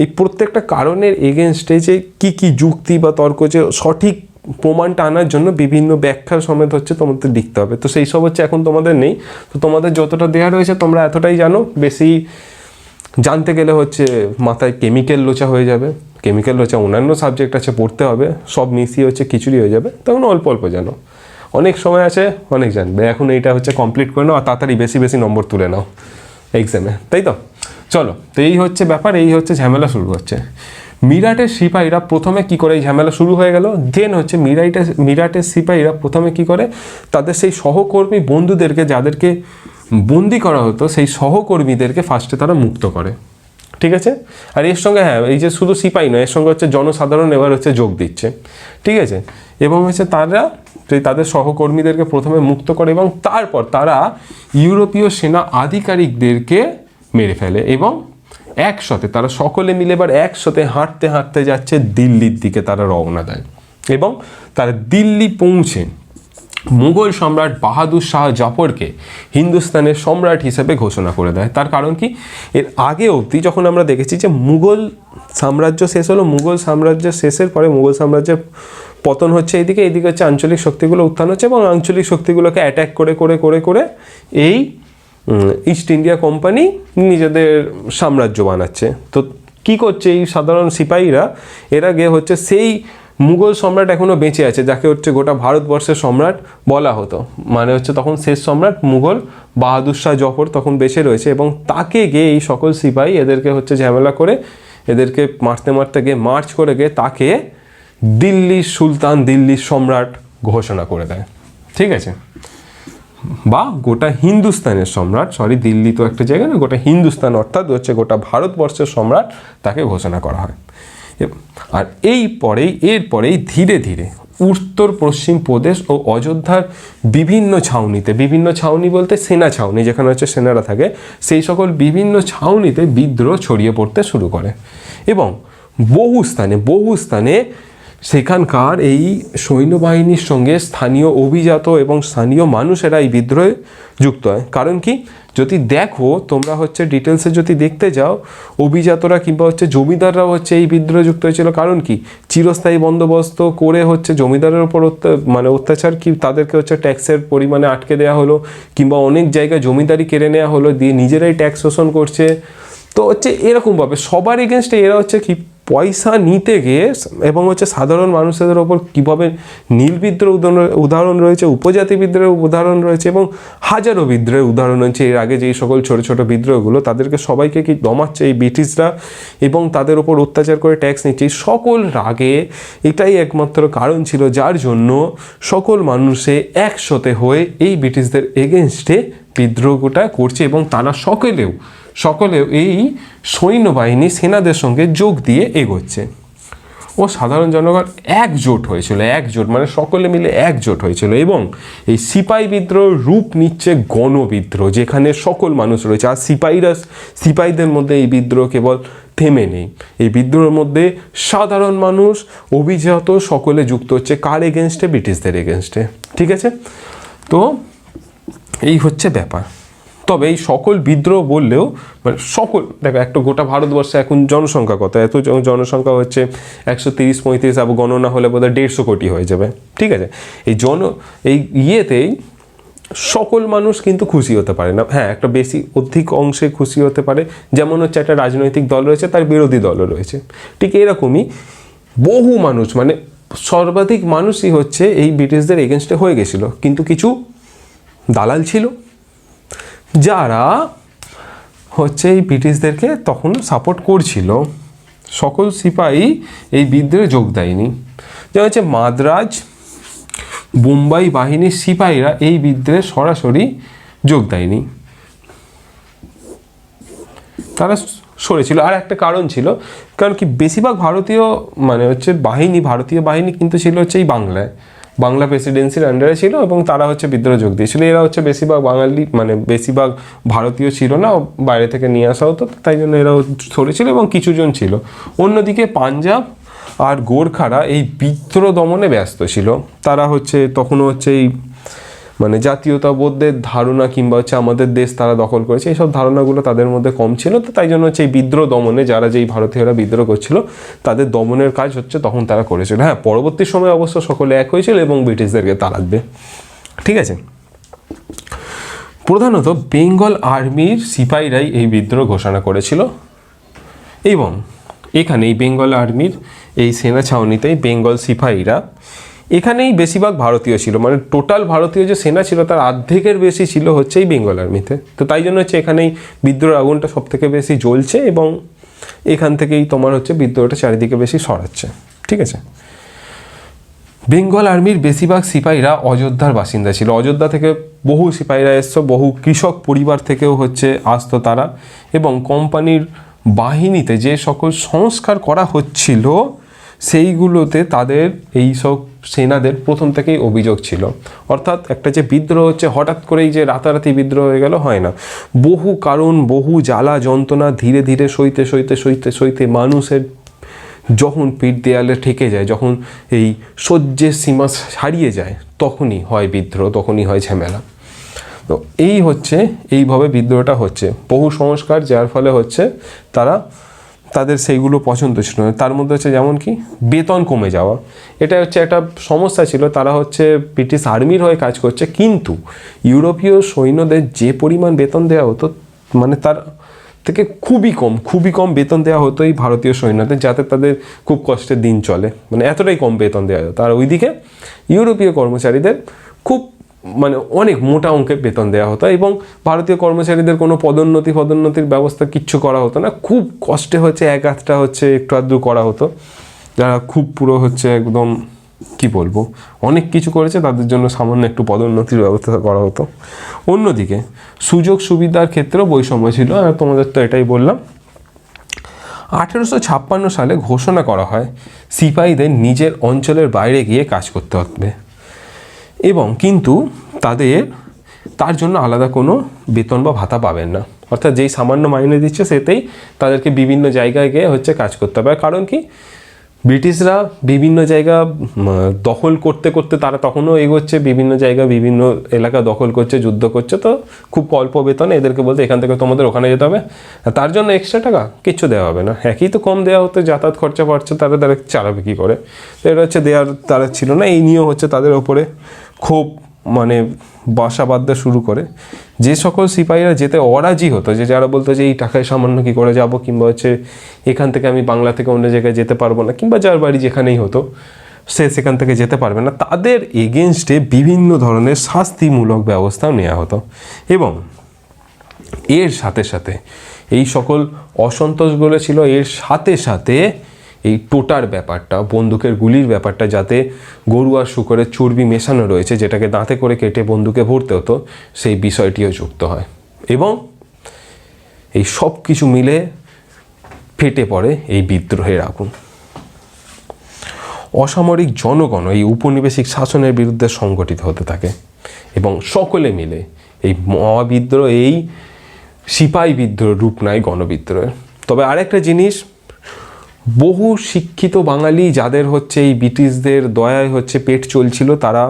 এই প্রত্যেকটা কারণের এগেনস্টে যে কী কী যুক্তি বা তর্ক, যে সঠিক প্রমাণটা আনার জন্য বিভিন্ন ব্যাখ্যা সমেত হচ্ছে তোমাদের লিখতে হবে। তো সেই সব হচ্ছে এখন তোমাদের নেই। তো তোমাদের যতটা দেওয়া রয়েছে তোমরা এতটাই জানো। বেশি জানতে গেলে হচ্ছে মাথায় কেমিক্যাল লোচা হয়ে যাবে, কেমিক্যাল লোচা অন্যান্য সাবজেক্ট আছে পড়তে হবে, সব মিশিয়ে হচ্ছে খিচুড়ি হয়ে যাবে। তখন অল্প অল্প জানো, অনেক সময় আছে, অনেক জানবে। এখন এইটা হচ্ছে কমপ্লিট করে নাও আর তাড়াতাড়ি বেশি বেশি নম্বর তুলে নাও এক্সামে, তাই তো? চলো, তো এই হচ্ছে ব্যাপার, এই হচ্ছে ঝামেলা শুরু হচ্ছে। মিরাটের সিপাহীরা প্রথমে কি করে, এই ঝামেলা শুরু হয়ে গেল, দেন হচ্ছে মিরাটের সিপাহীরা প্রথমে কি করে, তাদের সেই সহকর্মী বন্ধুদেরকে, যাদেরকে বন্দি করা হতো, সেই সহকর্মীদেরকে ফার্স্টে তারা মুক্ত করে, ঠিক আছে? আর এর সঙ্গে হ্যাঁ, এই যে শুধু সিপাহী নয়, এর সঙ্গে হচ্ছে জনসাধারণ এবার হচ্ছে যোগ দিচ্ছে, ঠিক আছে? এবং হচ্ছে তারা তাদের সহকর্মীদেরকে প্রথমে মুক্ত করে এবং তারপর তারা ইউরোপীয় সেনা আধিকারিকদেরকে মেরে ফেলে এবং একসাথে তারা সকলে মিলে এবার একসাথে হাঁটতে হাঁটতে যাচ্ছে দিল্লির দিকে, তারা রওনা দেয় এবং তারা দিল্লি পৌঁছে মুঘল সম্রাট বাহাদুর শাহ জাফরকে হিন্দুস্তানের সম্রাট হিসেবে ঘোষণা করে দেয়। তার কারণ কি, এর আগে অবধি যখন আমরা দেখেছি যে মুঘল সাম্রাজ্য শেষ হলো, মুঘল সাম্রাজ্য শেষের পরে মুঘল সাম্রাজ্যের পতন হচ্ছে এইদিকে, এইদিকে হচ্ছে আঞ্চলিক শক্তিগুলো উত্থান হচ্ছে এবং আঞ্চলিক শক্তিগুলোকে অ্যাট্যাক করে করে করে করে এই ইস্ট ইন্ডিয়া কোম্পানি নিজেদের সাম্রাজ্য বানাচ্ছে। তো কি করছে এই সাধারণ সিপাহীরা, এর আগে হচ্ছে সেই মুঘল সম্রাট এখনও বেঁচে আছে, যাকে হচ্ছে গোটা ভারতবর্ষের সম্রাট বলা হতো, মানে হচ্ছে তখন শেষ সম্রাট মুঘল বাহাদুর শাহ জফর তখন বেঁচে রয়েছে এবং তাকে গিয়ে এই সকল সিপাহী এদেরকে হচ্ছে ঝামেলা করে, এদেরকে মারতে মারতে গিয়ে মার্চ করে গিয়ে তাকে দিল্লির সুলতান, দিল্লির সম্রাট ঘোষণা করে দেয়, ঠিক আছে? বা গোটা হিন্দুস্তানের সম্রাট, সরি দিল্লি তো একটা জায়গা না, গোটা হিন্দুস্তান অর্থাৎ হচ্ছে গোটা ভারতবর্ষের সম্রাট তাকে ঘোষণা করা হয়। আর এরপরেই ধীরে ধীরে উত্তর পশ্চিম প্রদেশ ও অযোধ্যার বিভিন্ন ছাউনি বলতে সেনা ছাউনি, যেখানে হচ্ছে সেনারা থাকে, সেই সকল বিভিন্ন ছাউনিতে বিদ্রোহ ছড়িয়ে পড়তে শুরু করে এবং বহু স্থানে সেখানকার এই সৈন্যবাহিনীর সঙ্গে স্থানীয় অভিজাত এবং স্থানীয় মানুষেরা এই বিদ্রোহে যুক্ত হয়। কারণ কি, যদি দেখো তোমরা হচ্ছে ডিটেলসে যদি দেখতে যাও, অভিজাতরা কিংবা হচ্ছে জমিদাররাও হচ্ছে এই বিদ্রোহে যুক্ত হয়েছিল। কারণ কি, চিরস্থায়ী বন্দোবস্ত করে হচ্ছে জমিদারের উপর অত্যাচার, কি তাদেরকে হচ্ছে ট্যাক্সের পরিমাণে আটকে দেওয়া হলো, কিংবা অনেক জায়গায় জমিদারি কেড়ে নেওয়া হলো, দিয়ে নিজেরাই ট্যাক্স শোষণ করছে। তো হচ্ছে এরকমভাবে সবার এগেনস্টে এরা হচ্ছে কি পয়সা নিতে গিয়ে এবং হচ্ছে সাধারণ মানুষদের ওপর কীভাবে নীল বিদ্রোহের উদাহরণ রয়েছে, উপজাতি বিদ্রোহের উদাহরণ রয়েছে এবং হাজারো বিদ্রোহের উদাহরণ রয়েছে। এর আগে যেই সকল ছোট ছোট বিদ্রোহগুলো, তাদেরকে সবাইকে কি দমাচ্ছে এই ব্রিটিশরা এবং তাদের ওপর অত্যাচার করে ট্যাক্স নিচ্ছে, সকল রাগে এটাই একমাত্র কারণ ছিল যার জন্য সকল মানুষে একসাথে হয়ে এই ব্রিটিশদের এগেনস্টে বিদ্রোহটা করছে এবং তারা সকলেও এই সৈন্যবাহিনী সেনাদের সঙ্গে যোগ দিয়ে এগোচ্ছে ও সাধারণ জনগণ একজোট মানে সকলে মিলে একজোট হয়েছিল এবং এই সিপাহী বিদ্রোহ রূপ নিচ্ছে গণবিদ্রোহ, যেখানে সকল মানুষ রয়েছে। আর সিপাহীদের মধ্যে এই বিদ্রোহ কেবল থেমে নেই, এই বিদ্রোহের মধ্যে সাধারণ মানুষ, অভিজাত সকলে যুক্ত হচ্ছে কার এগেনস্টে, ব্রিটিশদের এগেনস্টে, ঠিক আছে? তো এই হচ্ছে ব্যাপার। তবে এই সকল বিদ্রোহ বললেও মানে সকল, দেখো একটা গোটা ভারতবর্ষে এখন জনসংখ্যা কত, এত জনসংখ্যা হচ্ছে 130-35, আবার গণনা হলে বোধহয় 150 কোটি হয়ে যাবে, ঠিক আছে? এই ইয়েতেই সকল মানুষ কিন্তু খুশি হতে পারে না। হ্যাঁ, একটা অধিক অংশে খুশি হতে পারে, যেমন হচ্ছে একটা রাজনৈতিক দল রয়েছে, তার বিরোধী দলও রয়েছে, ঠিক এরকমই বহু মানুষ, মানে সর্বাধিক মানুষই হচ্ছে এই ব্রিটিশদের এগেনস্টে হয়ে গেছিল। কিন্তু কিছু দালাল ছিল যারা হচ্ছে এই ব্রিটিশদেরকে তখন সাপোর্ট করছিল। সকল সিপাহী এই বিদ্রোহে যোগ দেয়নি, যেমন হচ্ছে মাদ্রাজ, বোম্বাই বাহিনীর সিপাহীরা এই বিদ্রোহে সরাসরি যোগ দেয়নি, তারা সরেছিল। আর একটা কারণ ছিল, কারণ কি বেশিরভাগ ভারতীয় বাহিনী কিন্তু ছিল হচ্ছে এই বাংলা প্রেসিডেন্সির আন্ডারে ছিল এবং তারা হচ্ছে বিদ্রোহে যোগ দিয়েছিল। এরা হচ্ছে বেশিরভাগ বাঙালি, মানে বেশিরভাগ ভারতীয় ছিল না, বাইরে থেকে নিয়ে আসা হতো, তাই জন্য এরাও সরেছিল এবং কিছুজন ছিল। অন্যদিকে পাঞ্জাব আর গোর্খারা এই বিদ্রোহ দমনে ব্যস্ত ছিল। তারা হচ্ছে তখনও হচ্ছে এই মানে জাতীয়তাবোধের ধারণা কিংবা হচ্ছে আমাদের দেশ তারা দখল করেছে, এইসব ধারণাগুলো তাদের মধ্যে কম ছিল। তো তাই জন্য হচ্ছে এই বিদ্রোহ দমনে যারা যেই ভারতীয়রা বিদ্রোহ করছিল তাদের দমনের কাজ হচ্ছে তখন তারা করেছিল। হ্যাঁ, পরবর্তী সময় অবশ্য সকলে এক হয়েছিল এবং ব্রিটিশদেরকে তাড়াবে, ঠিক আছে? প্রধানত বেঙ্গল আর্মির সিপাহীরাই এই বিদ্রোহ ঘোষণা করেছিল এবং এখানে এই বেঙ্গল আর্মির এই সেনা ছাউনিতেই বেঙ্গল সিপাহীরা এখানেই বেশিরভাগ ভারতীয় ছিল, মানে টোটাল ভারতীয় যে সেনা ছিল তার অর্ধেকের বেশি ছিল হচ্ছে এই বেঙ্গল আর্মিতে। তো তাই জন্য হচ্ছে এখানেই বিদ্রোহের আগুনটা সব থেকে বেশি জ্বলছে এবং এখান থেকেই তোমার হচ্ছে বিদ্রোহটা চারিদিকে বেশি ছড়াচ্ছে। ঠিক আছে, বেঙ্গল আর্মির বেশিরভাগ সিপাহীরা অযোধ্যার বাসিন্দা ছিল। অযোধ্যা থেকে বহু সিপাহীরা এসছো, বহু কৃষক পরিবার থেকেও হচ্ছে আসতো তারা, এবং কোম্পানির বাহিনীতে যে সকল সংস্কার করা হচ্ছিল সেইগুলোতে তাদের এই সব সেনাদের প্রথম থেকেই অভিযোগ ছিল। অর্থাৎ একটা যে বিদ্রোহ হচ্ছে হঠাৎ করেই যে রাতারাতি বিদ্রোহ হয়ে গেল হয় না, বহু কারণ, বহু জ্বালা যন্ত্রণা ধীরে ধীরে সইতে সইতে সইতে সইতে মানুষের যখন পিঠ দেয়ালে ঠেকে যায়, যখন এই সহ্যের সীমা হারিয়ে যায়, তখনই হয় বিদ্রোহ, তখনই হয় ঝামেলা। তো এই হচ্ছে এইভাবে বিদ্রোহটা হচ্ছে, বহু সংস্কার যার ফলে হচ্ছে তাদের সেইগুলো পছন্দ ছিল না। তার মধ্যে হচ্ছে যেমন কি বেতন কমে যাওয়া, এটা হচ্ছে একটা সমস্যা ছিল। তারা হচ্ছে ব্রিটিশ আর্মির হয়ে কাজ করছে, কিন্তু ইউরোপীয় সৈন্যদের যে পরিমাণ বেতন দেওয়া হতো মানে তার থেকে খুবই কম বেতন দেওয়া হতো এই ভারতীয় সৈন্যদের, যাতে তাদের খুব কষ্টের দিন চলে, মানে এতটাই কম বেতন দেওয়া হতো। আর ওইদিকে ইউরোপীয় কর্মচারীদের খুব মানে অনেক মোটা অঙ্কের বেতন দেওয়া হতো, এবং ভারতীয় কর্মচারীদের কোনো পদোন্নতির ব্যবস্থা কিচ্ছু করা হতো না। খুব কষ্টে হচ্ছে এক আধটা হচ্ছে একটু আধটু করা হতো, যারা খুব পুরো হচ্ছে একদম কি বলবো অনেক কিছু করেছে তাদের জন্য সামান্য একটু পদোন্নতির ব্যবস্থা করা হতো। অন্যদিকে সুযোগ সুবিধার ক্ষেত্রেও বৈষম্য ছিল, আর তোমাদের তো এটাই বললাম। 1856 সালে ঘোষণা করা হয় সিপাহীদের নিজের অঞ্চলের বাইরে গিয়ে কাজ করতে হবে, এবং কিন্তু তার জন্য আলাদা কোনো বেতন বা ভাতা পাবেন না। অর্থাৎ যেই সামান্য মাইনে দিচ্ছে সেটাই তাদেরকে বিভিন্ন জায়গায় গিয়ে হচ্ছে কাজ করতে হবে। কারণ কি, ব্রিটিশরা বিভিন্ন জায়গা দখল করতে করতে তারা তখনও এগোচ্ছে, বিভিন্ন জায়গা বিভিন্ন এলাকা দখল করছে, যুদ্ধ করছে। তো খুব অল্প বেতনে এদেরকে বলতে এখান থেকে তোমাদের ওখানে যেতে হবে, তার জন্য এক্সট্রা টাকা কিচ্ছু দেওয়া হবে না। একই তো কম দেওয়া হতো, যাতায়াত খরচা তারা চালাবে কী করে? তো এটা হচ্ছে দেওয়ার তারা ছিল না। এই নিয়েও হচ্ছে তাদের ওপরে খুব মানে বাসা বাঁধতে শুরু করে। যে সকল সিপাহীরা যেতে অরাজি হতো, যে যারা বলতো যে এই টাকায় সামান্য কী করে যাব, কিংবা হচ্ছে এখান থেকে আমি বাংলা থেকে অন্য জায়গায় যেতে পারবো না, কিংবা যার বাড়ি যেখানেই হতো সেখান থেকে যেতে পারবে না, তাদের এগেনস্টে বিভিন্ন ধরনের শাস্তিমূলক ব্যবস্থাও নেওয়া হতো। এবং এর সাথে সাথে এই সকল অসন্তোষগুলো ছিল, এর সাথে সাথে এই টোটার ব্যাপারটা, বন্দুকের গুলির ব্যাপারটা, যাতে গরু আর শূকরের চর্বি মেশানো রয়েছে, যেটাকে দাঁতে করে কেটে বন্দুকে ভরতে হতো, সেই বিষয়টিও যুক্ত হয়। এবং এই সব কিছু মিলে ফেটে পড়ে এই বিদ্রোহের আগুন। অসামরিক জনগণ এই উপনিবেশিক শাসনের বিরুদ্ধে সংগঠিত হতে থাকে, এবং সকলে মিলে এই মহাবিদ্রোহ, এই সিপাহী বিদ্রোহ রূপ নেয় গণবিদ্রোহের। তবে আরেকটা জিনিস, বহু শিক্ষিত বাঙালি যাদের হচ্ছে এই ব্রিটিশদের দয়ায় হচ্ছে পেট চলছিল, তারা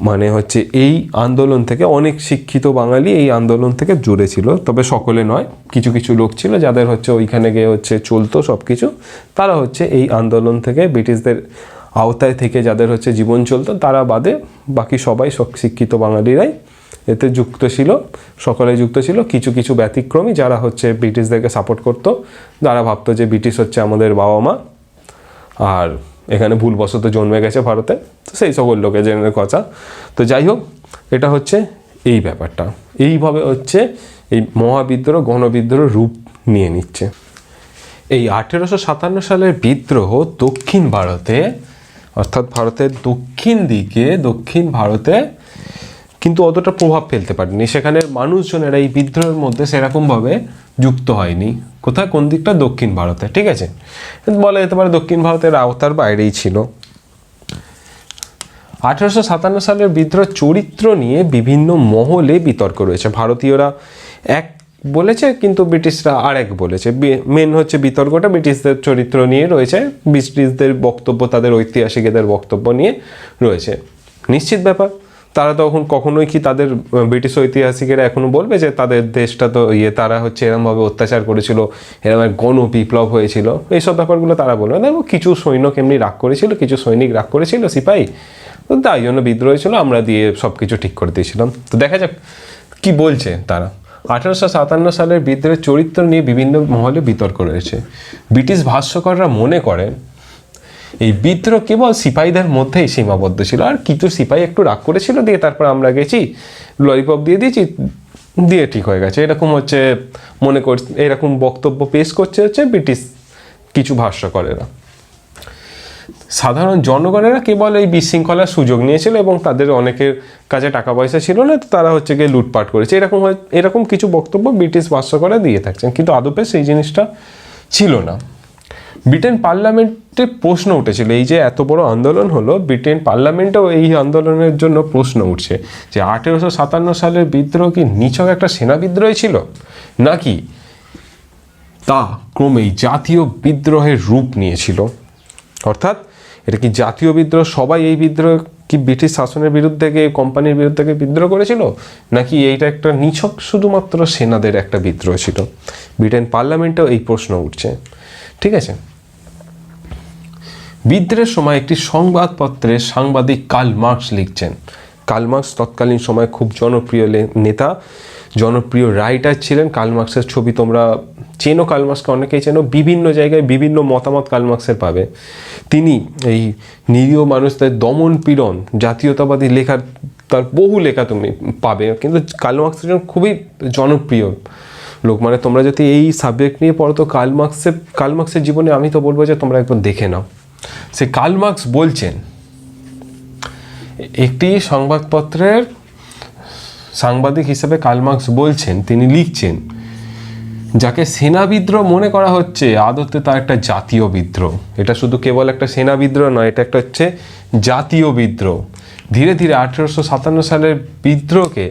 মানে হচ্ছে এই আন্দোলন থেকে, অনেক শিক্ষিত বাঙালি এই আন্দোলন থেকে জুড়ে ছিল। তবে সকলে নয়, কিছু কিছু লোক ছিল যাদের হচ্ছে ওইখানে গিয়ে হচ্ছে চলতো সব কিছু, তারা হচ্ছে এই আন্দোলন থেকে, ব্রিটিশদের আওতায় থেকে যাদের হচ্ছে জীবন চলতো তারা বাদে বাকি সবাই শিক্ষিত বাঙালিরাই এতে যুক্ত ছিল, সকলে যুক্ত ছিল। কিছু কিছু ব্যতিক্রমী যারা হচ্ছে ব্রিটিশদেরকে সাপোর্ট করতো, যারা ভাবতো যে ব্রিটিশ হচ্ছে আমাদের বাবা মা, আর এখানে ভুলবশত জন্মে গেছে ভারতে, তো সেই সকল লোকের জেনে কথা। তো যাই হোক, এটা হচ্ছে এই ব্যাপারটা, এইভাবে হচ্ছে এই মহাবিদ্রোহ গণবিদ্রোহ রূপ নিয়ে নিচ্ছে। এই 1857 সালের বিদ্রোহ দক্ষিণ ভারতে, অর্থাৎ ভারতের দক্ষিণ দিকে, দক্ষিণ ভারতে কিন্তু অতটা প্রভাব ফেলতে পারেনি। সেখানের মানুষজনেরা এই বিদ্রোহের মধ্যে সেরকমভাবে যুক্ত হয়নি। কোথায়, কোন দিকটা? দক্ষিণ ভারতে। ঠিক আছে, বলা যেতে পারে দক্ষিণ ভারতের আওতার বাইরেই ছিল। 1857 সালের বিদ্রোহ চরিত্র নিয়ে বিভিন্ন মহলে বিতর্ক রয়েছে। ভারতীয়রা এক বলেছে, কিন্তু ব্রিটিশরা আর এক বলেছে। মেন হচ্ছে বিতর্কটা ব্রিটিশদের চরিত্র নিয়ে রয়েছে, ব্রিটিশদের বক্তব্য, তাদের ঐতিহাসিকদের বক্তব্য নিয়ে রয়েছে। নিশ্চিত ব্যাপার, তারা তখন কখনোই কি তাদের ব্রিটিশ ঐতিহাসিকেরা এখনো বলবে যে তাদের দেশটা তো তারা হচ্ছে এরমভাবে অত্যাচার করেছিল, এরম এক গণ বিপ্লব হয়েছিল, এইসব ব্যাপারগুলো তারা বলবে না। দেখো, কিছু সৈনিক এমনি রাগ করেছিল, কিছু সৈনিক রাগ করেছিল, সিপাহী, তো তাই জন্য বিদ্রোহ হয়েছিল, আমরা দিয়ে সব কিছু ঠিক করে দিয়েছিলাম। তো দেখা যাক কি বলছে তারা। 1857 সালের বিদ্রোহের চরিত্র নিয়ে বিভিন্ন মহলে বিতর্ক রয়েছে। ব্রিটিশ ভাষ্যকাররা মনে করেন এই বিদ্রোহ কেবল সিপাহীদের মধ্যেই সীমাবদ্ধ ছিল, আর কিছু সিপাহী একটু রাগ করেছিল, দিয়ে তারপর আমরা গেছি ললিপপ দিয়ে দিয়েছি, দিয়ে ঠিক হয়ে গেছে, এরকম হচ্ছে মনে করছে, এরকম বক্তব্য পেশ করছে হচ্ছে ব্রিটিশ কিছু ভাষ্যকারেরা। সাধারণ জনগণেরা কেবল এই বিশৃঙ্খলার সুযোগ নিয়েছিল এবং তাদের অনেকের কাছে টাকা পয়সা ছিল না, তো তারা হচ্ছে গিয়ে লুটপাট করেছে, এরকম কিছু বক্তব্য ব্রিটিশ ভাষ্যকাররা দিয়ে থাকছেন, কিন্তু আদপে সেই জিনিসটা ছিল না। ব্রিটেন পার্লামেন্টে প্রশ্ন উঠেছিল, এই যে এত বড় আন্দোলন হলো, ব্রিটেন পার্লামেন্টেও এই আন্দোলনের জন্য প্রশ্ন উঠছে যে 1857 সালের বিদ্রোহ কি নিছক একটা সেনা বিদ্রোহ ছিল, নাকি তা ক্রমেই জাতীয় বিদ্রোহের রূপ নিয়েছিল। অর্থাৎ এটা কি জাতীয় বিদ্রোহ, সবাই এই বিদ্রোহ কি ব্রিটিশ শাসনের বিরুদ্ধে গিয়ে কোম্পানির বিরুদ্ধে গিয়ে বিদ্রোহ করেছিল, নাকি এইটা একটা নিছক শুধুমাত্র সেনাদের একটা বিদ্রোহ ছিল। ব্রিটেন পার্লামেন্টেও এই প্রশ্ন উঠছে, ঠিক আছে। বিদ্রোহের সময় একটি সংবাদপত্রে সাংবাদিক কার্ল মার্কস লিখছেন। কার্ল মার্কস তৎকালীন সময় খুব জনপ্রিয় নেতা, জনপ্রিয় রাইটার ছিলেন। কার্ল মার্কসের ছবি তোমরা চেনো, কার্ল মার্কসকে অনেকেই চেনো, বিভিন্ন জায়গায় বিভিন্ন মতামত কার্ল মার্কসের পাবে। তিনি এই নিরীহ মানুষদের দমন পীড়ন, জাতীয়তাবাদী লেখার, তার বহু লেখা তুমি পাবে, কিন্তু কার্ল মার্কস একজন খুবই জনপ্রিয় লোক। মানে তোমরা যদি এই সাবজেক্ট নিয়ে পড়ো তো কার্ল মার্কসের জীবনে আমি তো বলবো যে তোমরা একবার দেখে নাও। সে কার্ল মার্কস বলছেন, একটি সংবাদপত্রের সাংবাদিক হিসেবে কার্ল মার্কস বলছেন, তিনি লিখছেন, যাকে সেনা বিদ্রোহ মনে করা হচ্ছে আদতে তা একটা জাতীয় বিদ্রোহ। এটা শুধু কেবল একটা সেনা বিদ্রোহ নয়, এটা একটা হচ্ছে জাতীয় বিদ্রোহ। ধীরে ধীরে 1857 সালের বিদ্রোহকে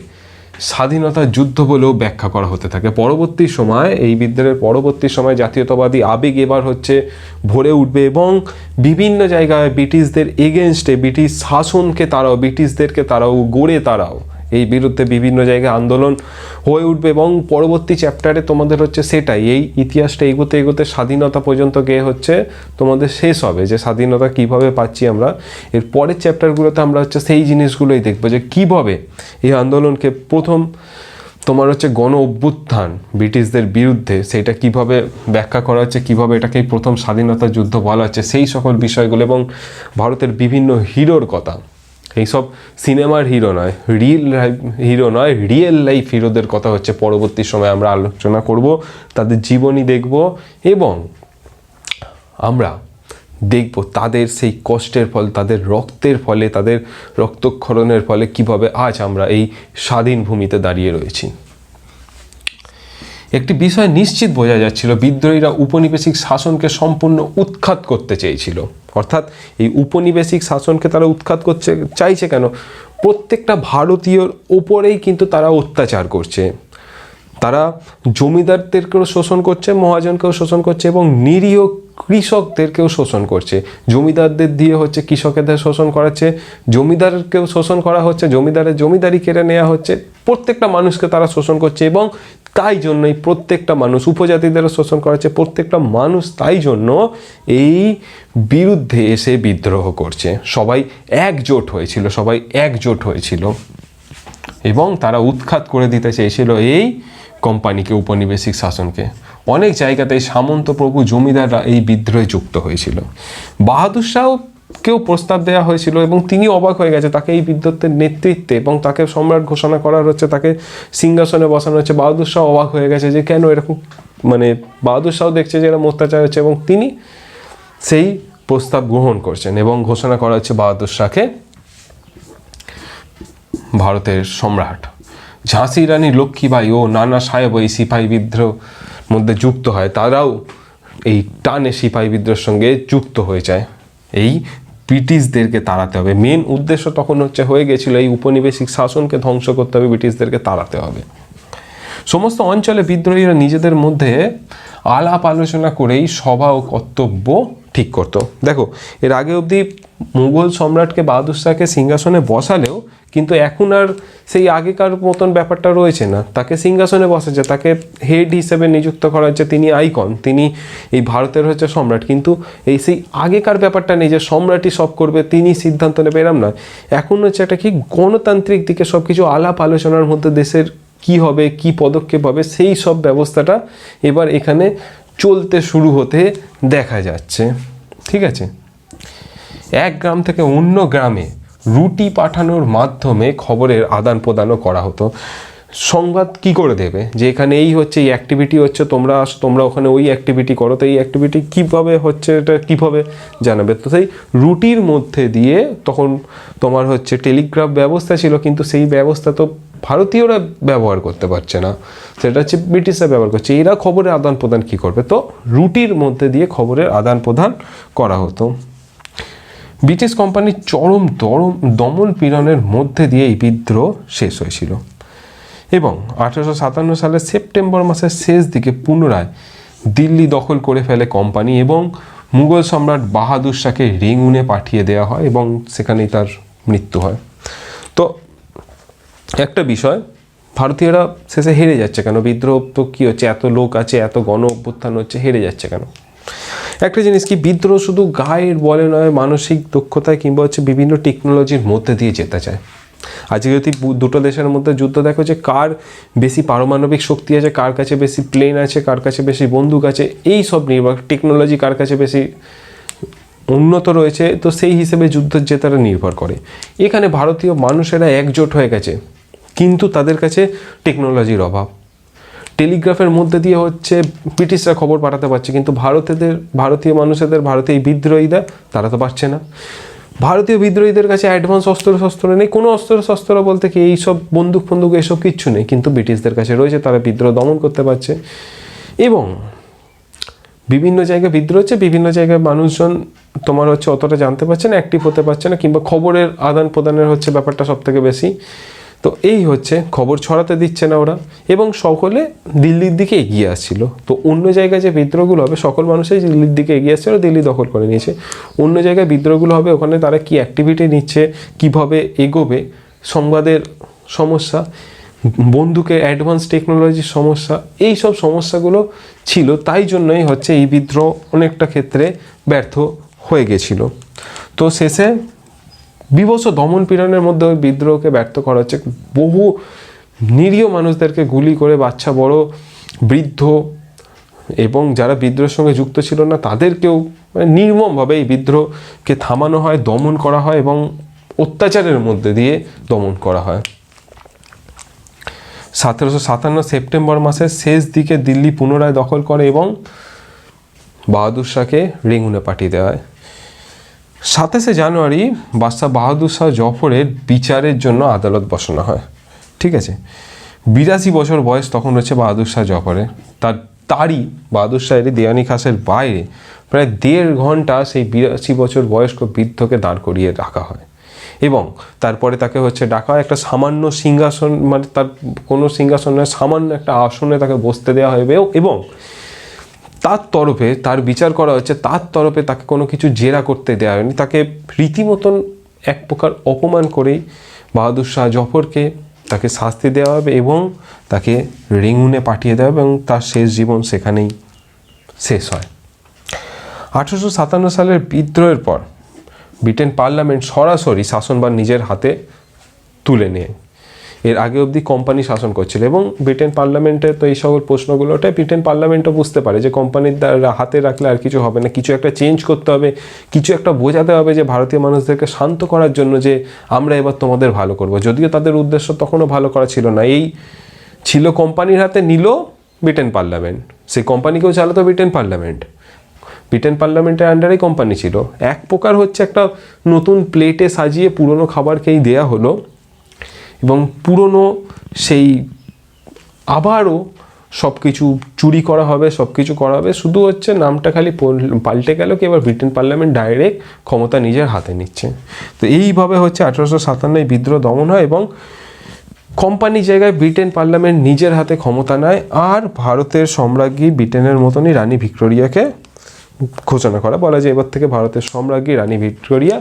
স্বাধীনতা যুদ্ধ বলেও ব্যাখ্যা করা হতে থাকে। পরবর্তী সময়, এই বিদ্রোহের পরবর্তী সময় জাতীয়তাবাদী আবেগ এবার হচ্ছে ভরে উঠবে এবং বিভিন্ন জায়গায় ব্রিটিশদের এগেনস্টে, ব্রিটিশ শাসনকে তারাও, ব্রিটিশদেরকে তারাও গড়ে তারাও এই বিরুদ্ধে বিভিন্ন জায়গায় আন্দোলন হয়ে উঠবে। এবং পরবর্তী চ্যাপ্টারে তোমাদের হচ্ছে সেটাই, এই ইতিহাসটা এগোতে এগোতে স্বাধীনতা পর্যন্ত গিয়ে হচ্ছে তোমাদের শেষ হবে, যে স্বাধীনতা কিভাবে পাচ্ছি আমরা। এর পরের চ্যাপ্টারগুলোতে আমরা হচ্ছে সেই জিনিসগুলোই দেখবো, যে কীভাবে এই আন্দোলনকে প্রথম তোমার হচ্ছে গণ অভ্যুত্থান ব্রিটিশদের বিরুদ্ধে, সেইটা কিভাবে ব্যাখ্যা করা হচ্ছে, কীভাবে এটাকেই প্রথম স্বাধীনতা যুদ্ধ বলা হচ্ছে, সেই সকল বিষয়গুলো এবং ভারতের বিভিন্ন হিরোর কথা, এইসব সিনেমার হিরো নয়, রিয়েল লাইফ হিরোদের কথা হচ্ছে পরবর্তী সময় আমরা আলোচনা করব, তাদের জীবনী দেখব এবং আমরা দেখব তাদের সেই কষ্টের ফল, তাদের রক্তের ফলে, তাদের রক্তক্ষরণের ফলে কিভাবে আজ আমরা এই স্বাধীন ভূমিতে দাঁড়িয়ে রয়েছি। একটি বিষয় নিশ্চিত বোঝা যাচ্ছিল, বিদ্রোহীরা উপনিবেশিক শাসনকে সম্পূর্ণ উৎখাত করতে চেয়েছিল। অর্থাৎ এই উপনিবেশিক শাসনকে তারা উৎখাত করতে চাইছে কেন? প্রত্যেকটা ভারতীয়র ওপরেই কিন্তু তারা অত্যাচার করছে। তারা জমিদারদেরকেও শোষণ করছে, মহাজনকেও শোষণ করছে এবং নিরীহ কৃষকদেরকেও শোষণ করছে। জমিদারদের দিয়ে হচ্ছে কৃষকেদের শোষণ করাচ্ছে, জমিদারকেও শোষণ করা হচ্ছে, জমিদারের জমিদারি কেড়ে নেওয়া হচ্ছে, প্রত্যেকটা মানুষকে তারা শোষণ করছে এবং তাই জন্যই প্রত্যেকটা মানুষ, উপজাতিদেরও শোষণ করাচ্ছে, প্রত্যেকটা মানুষ তাই জন্য এই বিরুদ্ধে এসে বিদ্রোহ করছে। সবাই একজোট হয়েছিল এবং তারা উৎখাত করে দিতে চেয়েছিল এই কোম্পানিকে, উপনিবেশিক শাসনকে। অনেক জায়গাতেই সামন্ত প্রভু জমিদাররা এই বিদ্রোহে যুক্ত হয়েছিল। বাহাদুর শাহকেও প্রস্তাব দেওয়া হয়েছিল এবং তিনি অবাক হয়ে গেছে, তাকে এই বিদ্রোহের নেতৃত্বে এবং তাকে সম্রাট ঘোষণা করা হচ্ছে, তাকে সিংহাসনে বসানো হচ্ছে। বাহাদুর শাহ অবাক হয়ে গেছে যে কেন এরকম, মানে বাহাদুর শাহ দেখছে যে এরকম অত্যাচার হচ্ছে এবং তিনি সেই প্রস্তাব গ্রহণ করছেন এবং ঘোষণা করা হচ্ছে বাহাদুর শাহকে ভারতের সম্রাট। ঝাঁসি রানী লক্ষ্মীবাই ও নানা সাহেব এই সিপাহী বিদ্রোহ মধ্যে যুক্ত হয়, তারাও এই টানে সিপাহী বিদ্রোহের সঙ্গে যুক্ত হয়ে যায়। এই ব্রিটিশদেরকে তাড়াতে হবে, মেন উদ্দেশ্য তখন হচ্ছে হয়ে গেছিল এই উপনিবেশিক শাসনকে ধ্বংস করতে হবে, ব্রিটিশদেরকে তাড়াতে হবে। সমস্ত অঞ্চলে বিদ্রোহীরা নিজেদের মধ্যে আলাপ আলোচনা করেই সভা ও কর্তব্য ঠিক করতো। দেখো, এর আগে অবধি মুঘল সম্রাটকে, বাহাদুর শাহকে সিংহাসনে বসালেও কিন্তু এখন আর সেই আগেকার মতন ব্যাপারটা রয়েছে না। তাকে সিংহাসনে বসেছে, তাকে হেড হিসেবে নিযুক্ত করা হচ্ছে, তিনি আইকন, তিনি এই ভারতের হচ্ছে সম্রাট। কিন্তু এই সেই আগেকার ব্যাপারটা নেই যে সম্রাটই সব করবে, তিনি সিদ্ধান্ত নেবে, এরম নয়। এখন হচ্ছে একটা কি গণতান্ত্রিক দিকে সব কিছু আলাপ আলোচনার মধ্যে দেশের কি হবে, কি পদক্ষেপ হবে, সেই সব ব্যবস্থাটা এবার এখানে চলতে শুরু হতে দেখা যাচ্ছে। ঠিক আছে, এক গ্রাম থেকে অন্য গ্রামে রুটি পাঠানোর মাধ্যমে খবরের আদান প্রদানও করা হতো। সংবাদ কি করে দেবে যে এখানে এই হচ্ছে, এই অ্যাক্টিভিটি হচ্ছে, তোমরা আসো, তোমরা ওখানে ওই অ্যাক্টিভিটি করো, তো এই অ্যাক্টিভিটি কীভাবে হচ্ছে এটা কীভাবে জানাবে? তো সেই রুটির মধ্যে দিয়ে তখন তোমার হচ্ছে টেলিগ্রাফ ব্যবস্থা ছিল, কিন্তু সেই ব্যবস্থা তো ভারতীয়রা ব্যবহার করতে পারছে না, সেটা হচ্ছে ব্রিটিশরা ব্যবহার করছে। এরা খবরের আদান প্রদান কী করবে? তো রুটির মধ্যে দিয়ে খবরের আদান প্রদান করা হতো। ব্রিটিশ কোম্পানির চরম দমন পীড়নের মধ্যে দিয়ে এই বিদ্রোহ শেষ হয়েছিল এবং 1857 সালের সেপ্টেম্বর মাসের শেষ দিকে পুনরায় দিল্লি দখল করে ফেলে কোম্পানি এবং মুঘল সম্রাট বাহাদুর শাহকে রেঙ্গুনে পাঠিয়ে দেওয়া হয় এবং সেখানেই তার মৃত্যু হয়। তো একটা বিষয়, ভারতীয়রা শেষে হেরে যাচ্ছে কেন? বিদ্রোহ তো কী হচ্ছে, এত লোক আছে, এত গণ অভ্যুত্থান হচ্ছে, হেরে যাচ্ছে কেন? একটা জিনিস কি, বিদ্রোহ শুধু গায়ের বলে নয়, মানসিক দক্ষতায় কিংবা হচ্ছে বিভিন্ন টেকনোলজির মধ্যে দিয়ে যেতে চায়। আজকে যদি দুটো দেশের মধ্যে যুদ্ধ দেখো যে কার বেশি পারমাণবিক শক্তি আছে, কার কাছে বেশি প্লেন আছে, কার কাছে বেশি বন্দুক আছে, এই সব নির্ভর, টেকনোলজি কার কাছে বেশি উন্নত রয়েছে, তো সেই হিসেবে যুদ্ধের জেতাটা নির্ভর করে। এখানে ভারতীয় মানুষেরা একজোট হয়ে গেছে, কিন্তু তাদের কাছে টেকনোলজির অভাব। টেলিগ্রাফের মধ্যে দিয়ে হচ্ছে ব্রিটিশরা খবর পাঠাতে পারছে, কিন্তু ভারতীয় মানুষদের, ভারতীয় বিদ্রোহীরা তারা তো পারছে না। ভারতীয় বিদ্রোহীদের কাছে অ্যাডভান্স অস্ত্র নেই, কোনো অস্ত্র বলতে কি এইসব বন্দুক এসব কিচ্ছু নেই, কিন্তু ব্রিটিশদের কাছে রয়েছে, তারা বিদ্রোহ দমন করতে পারছে। এবং বিভিন্ন জায়গায় বিদ্রোহ হচ্ছে, বিভিন্ন জায়গায় মানুষজন তোমার হচ্ছে অতটা জানতে পারছে না, অ্যাক্টিভ হতে পারছে না, কিংবা খবরের আদান প্রদানের হচ্ছে ব্যাপারটা সব থেকে বেশি। তো এই হচ্ছে খবর ছড়াতে দিচ্ছে না ওরা, এবং সকলে দিল্লির দিকে এগিয়ে আসছিল। তো অন্য জায়গায় যে বিদ্রোহগুলো হবে, সকল মানুষই দিল্লির দিকে এগিয়ে আসছে, ওরা দিল্লি দখল করে নিয়েছে। অন্য জায়গায় বিদ্রোহগুলো হবে, ওখানে তারা কি অ্যাক্টিভিটি নিচ্ছে, কিভাবে এগোবে, সংবাদের সমস্যা, বন্দুকের অ্যাডভান্স টেকনোলজির সমস্যা, এই সব সমস্যাগুলো ছিল। তাই জন্যই হচ্ছে এই বিদ্রোহ অনেকটা ক্ষেত্রে ব্যর্থ হয়ে গেছিল। তো শেষে বিভৎস দমন পীড়নের মধ্যে ওই বিদ্রোহকে ব্যর্থ করা হচ্ছে। বহু নিরীহ মানুষদেরকে গুলি করে, বাচ্চা বড় বৃদ্ধ এবং যারা বিদ্রোহের সঙ্গে যুক্ত ছিল না তাদেরকেও নির্মমভাবে এই বিদ্রোহকে থামানো হয়, দমন করা হয় এবং অত্যাচারের মধ্যে দিয়ে দমন করা হয়। 1757 সেপ্টেম্বর মাসের শেষ দিকে দিল্লি পুনরায় দখল করে এবং বাহাদুর শাহকে রেঙ্গুনে পাঠিয়ে দেওয়া হয়। 27 জানুয়ারি বাদশাহ বাহাদুর শাহ জফরের বিচারের জন্য আদালত বসানো হয়। ঠিক আছে, 82 বছর বয়স তখন রয়েছে বাহাদুর শাহ জফরের। তারই বাহাদুর শাহের দেওয়ানি খাসের বাইরে প্রায় 1.5 ঘন্টা সেই 82 বছর বয়স্ক বৃদ্ধকে দাঁড় করিয়ে রাখা হয় এবং তারপরে তাকে হচ্ছে ডাকা হয় একটা সামান্য সিংহাসন, মানে তার কোনো সিংহাসনের সামান্য একটা আসনে তাকে বসতে দেওয়া হবে এবং তার তরফে তার বিচার করা হচ্ছে, তার তরফে তাকে কোনো কিছু জেরা করতে দেওয়া হয়নি। তাকে রীতিমতন এক প্রকার অপমান করেই বাহাদুর শাহ জফরকে তাকে শাস্তি দেওয়া হবে এবং তাকে রেঙ্গুনে পাঠিয়ে দেওয়া হবে এবং তার শেষ জীবন সেখানেই শেষ হয়। 1857 সালের বিদ্রোহের পর ব্রিটেন পার্লামেন্ট সরাসরি শাসনভার নিজের হাতে তুলে নেয়। এর আগে অবধি কোম্পানি শাসন করছিল এবং ব্রিটেন পার্লামেন্টে তো এই সকল প্রশ্নগুলো ওটাই ব্রিটেন পার্লামেন্টও বুঝতে পারে যে কোম্পানির হাতে রাখলে আর কিছু হবে না, কিছু একটা চেঞ্জ করতে হবে, কিছু একটা বোঝাতে হবে যে ভারতীয় মানুষদেরকে শান্ত করার জন্য যে আমরা এবার তোমাদের ভালো করব। যদিও তাদের উদ্দেশ্য তখনও ভালো করা ছিল না, এই ছিল কোম্পানির হাতে নিল ব্রিটেন পার্লামেন্ট, সেই কোম্পানিকেও চালাতো ব্রিটেন পার্লামেন্টের আন্ডারেই কোম্পানি ছিল। এক প্রকার হচ্ছে একটা নতুন প্লেটে সাজিয়ে পুরনো খাবারকেই দেয়া হলো এবং পুরনো সেই আবারও সব কিছু চুরি করা হবে, সব কিছু করা হবে, শুধু হচ্ছে নামটা খালি পাল্টে গেল কি এবার ব্রিটেন পার্লামেন্ট ডাইরেক্ট ক্ষমতা নিজের হাতে নিচ্ছে। তো এইভাবে হচ্ছে 1857 বিদ্রোহ দমন হয় এবং কোম্পানি জায়গায় ব্রিটেন পার্লামেন্ট নিজের হাতে ক্ষমতা নেয় আর ভারতের সম্রাজ্ঞী ব্রিটেনের মতনই রানী ভিক্টোরিয়াকে ঘোষণা করা, বলা যায় এবার থেকে ভারতের সম্রাজ্ঞী রানী ভিক্টোরিয়া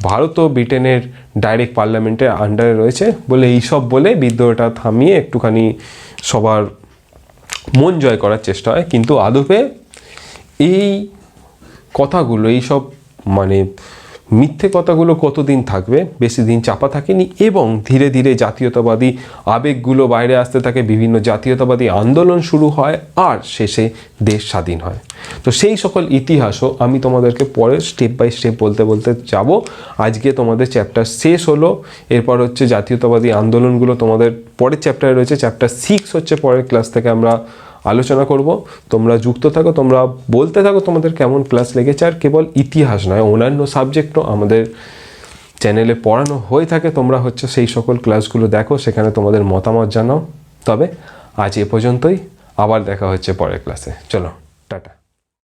ভারত ও ব্রিটেনের ডাইরেক্ট পার্লামেন্টের আন্ডারে রয়েছে বলে এইসব বলে বিদ্রোহটা থামিয়ে একটুখানি সবার মন জয় করার চেষ্টা হয়। কিন্তু আদপে এই কথাগুলো, এইসব মানে মিথ্যে কথাগুলো কতদিন থাকবে, বেশি দিন চাপা থাকেনি, এবং ধীরে ধীরে জাতীয়তাবাদী আবেগগুলো বাইরে আসতে থাকে, বিভিন্ন জাতীয়তাবাদী আন্দোলন শুরু হয়, আর শেষে দেশ স্বাধীন হয়। তো সেই সকল ইতিহাসও আমি তোমাদেরকে পরে স্টেপ বাই স্টেপ বলতে বলতে যাব। আজকে তোমাদের চ্যাপ্টার শেষ হলো, এরপর হচ্ছে জাতীয়তাবাদী আন্দোলনগুলো তোমাদের পরের চ্যাপ্টারে রয়েছে, চ্যাপ্টার 6 হচ্ছে পরের ক্লাস থেকে আমরা আলোচনা করব। তোমরা যুক্ত থাকো, তোমরা বলতে থাকো তোমাদের কেমন ক্লাস লেগেছে। আর কেবল ইতিহাস নয়, অন্যান্য সাবজেক্টও আমাদের চ্যানেলে পড়ানো হয়ে থাকে, তোমরা হচ্ছে সেই সকল ক্লাসগুলো দেখো, সেখানে তোমাদের মতামত জানাও। তবে আজ এ পর্যন্তই, আবার দেখা হচ্ছে পরের ক্লাসে। চলো, টাটা।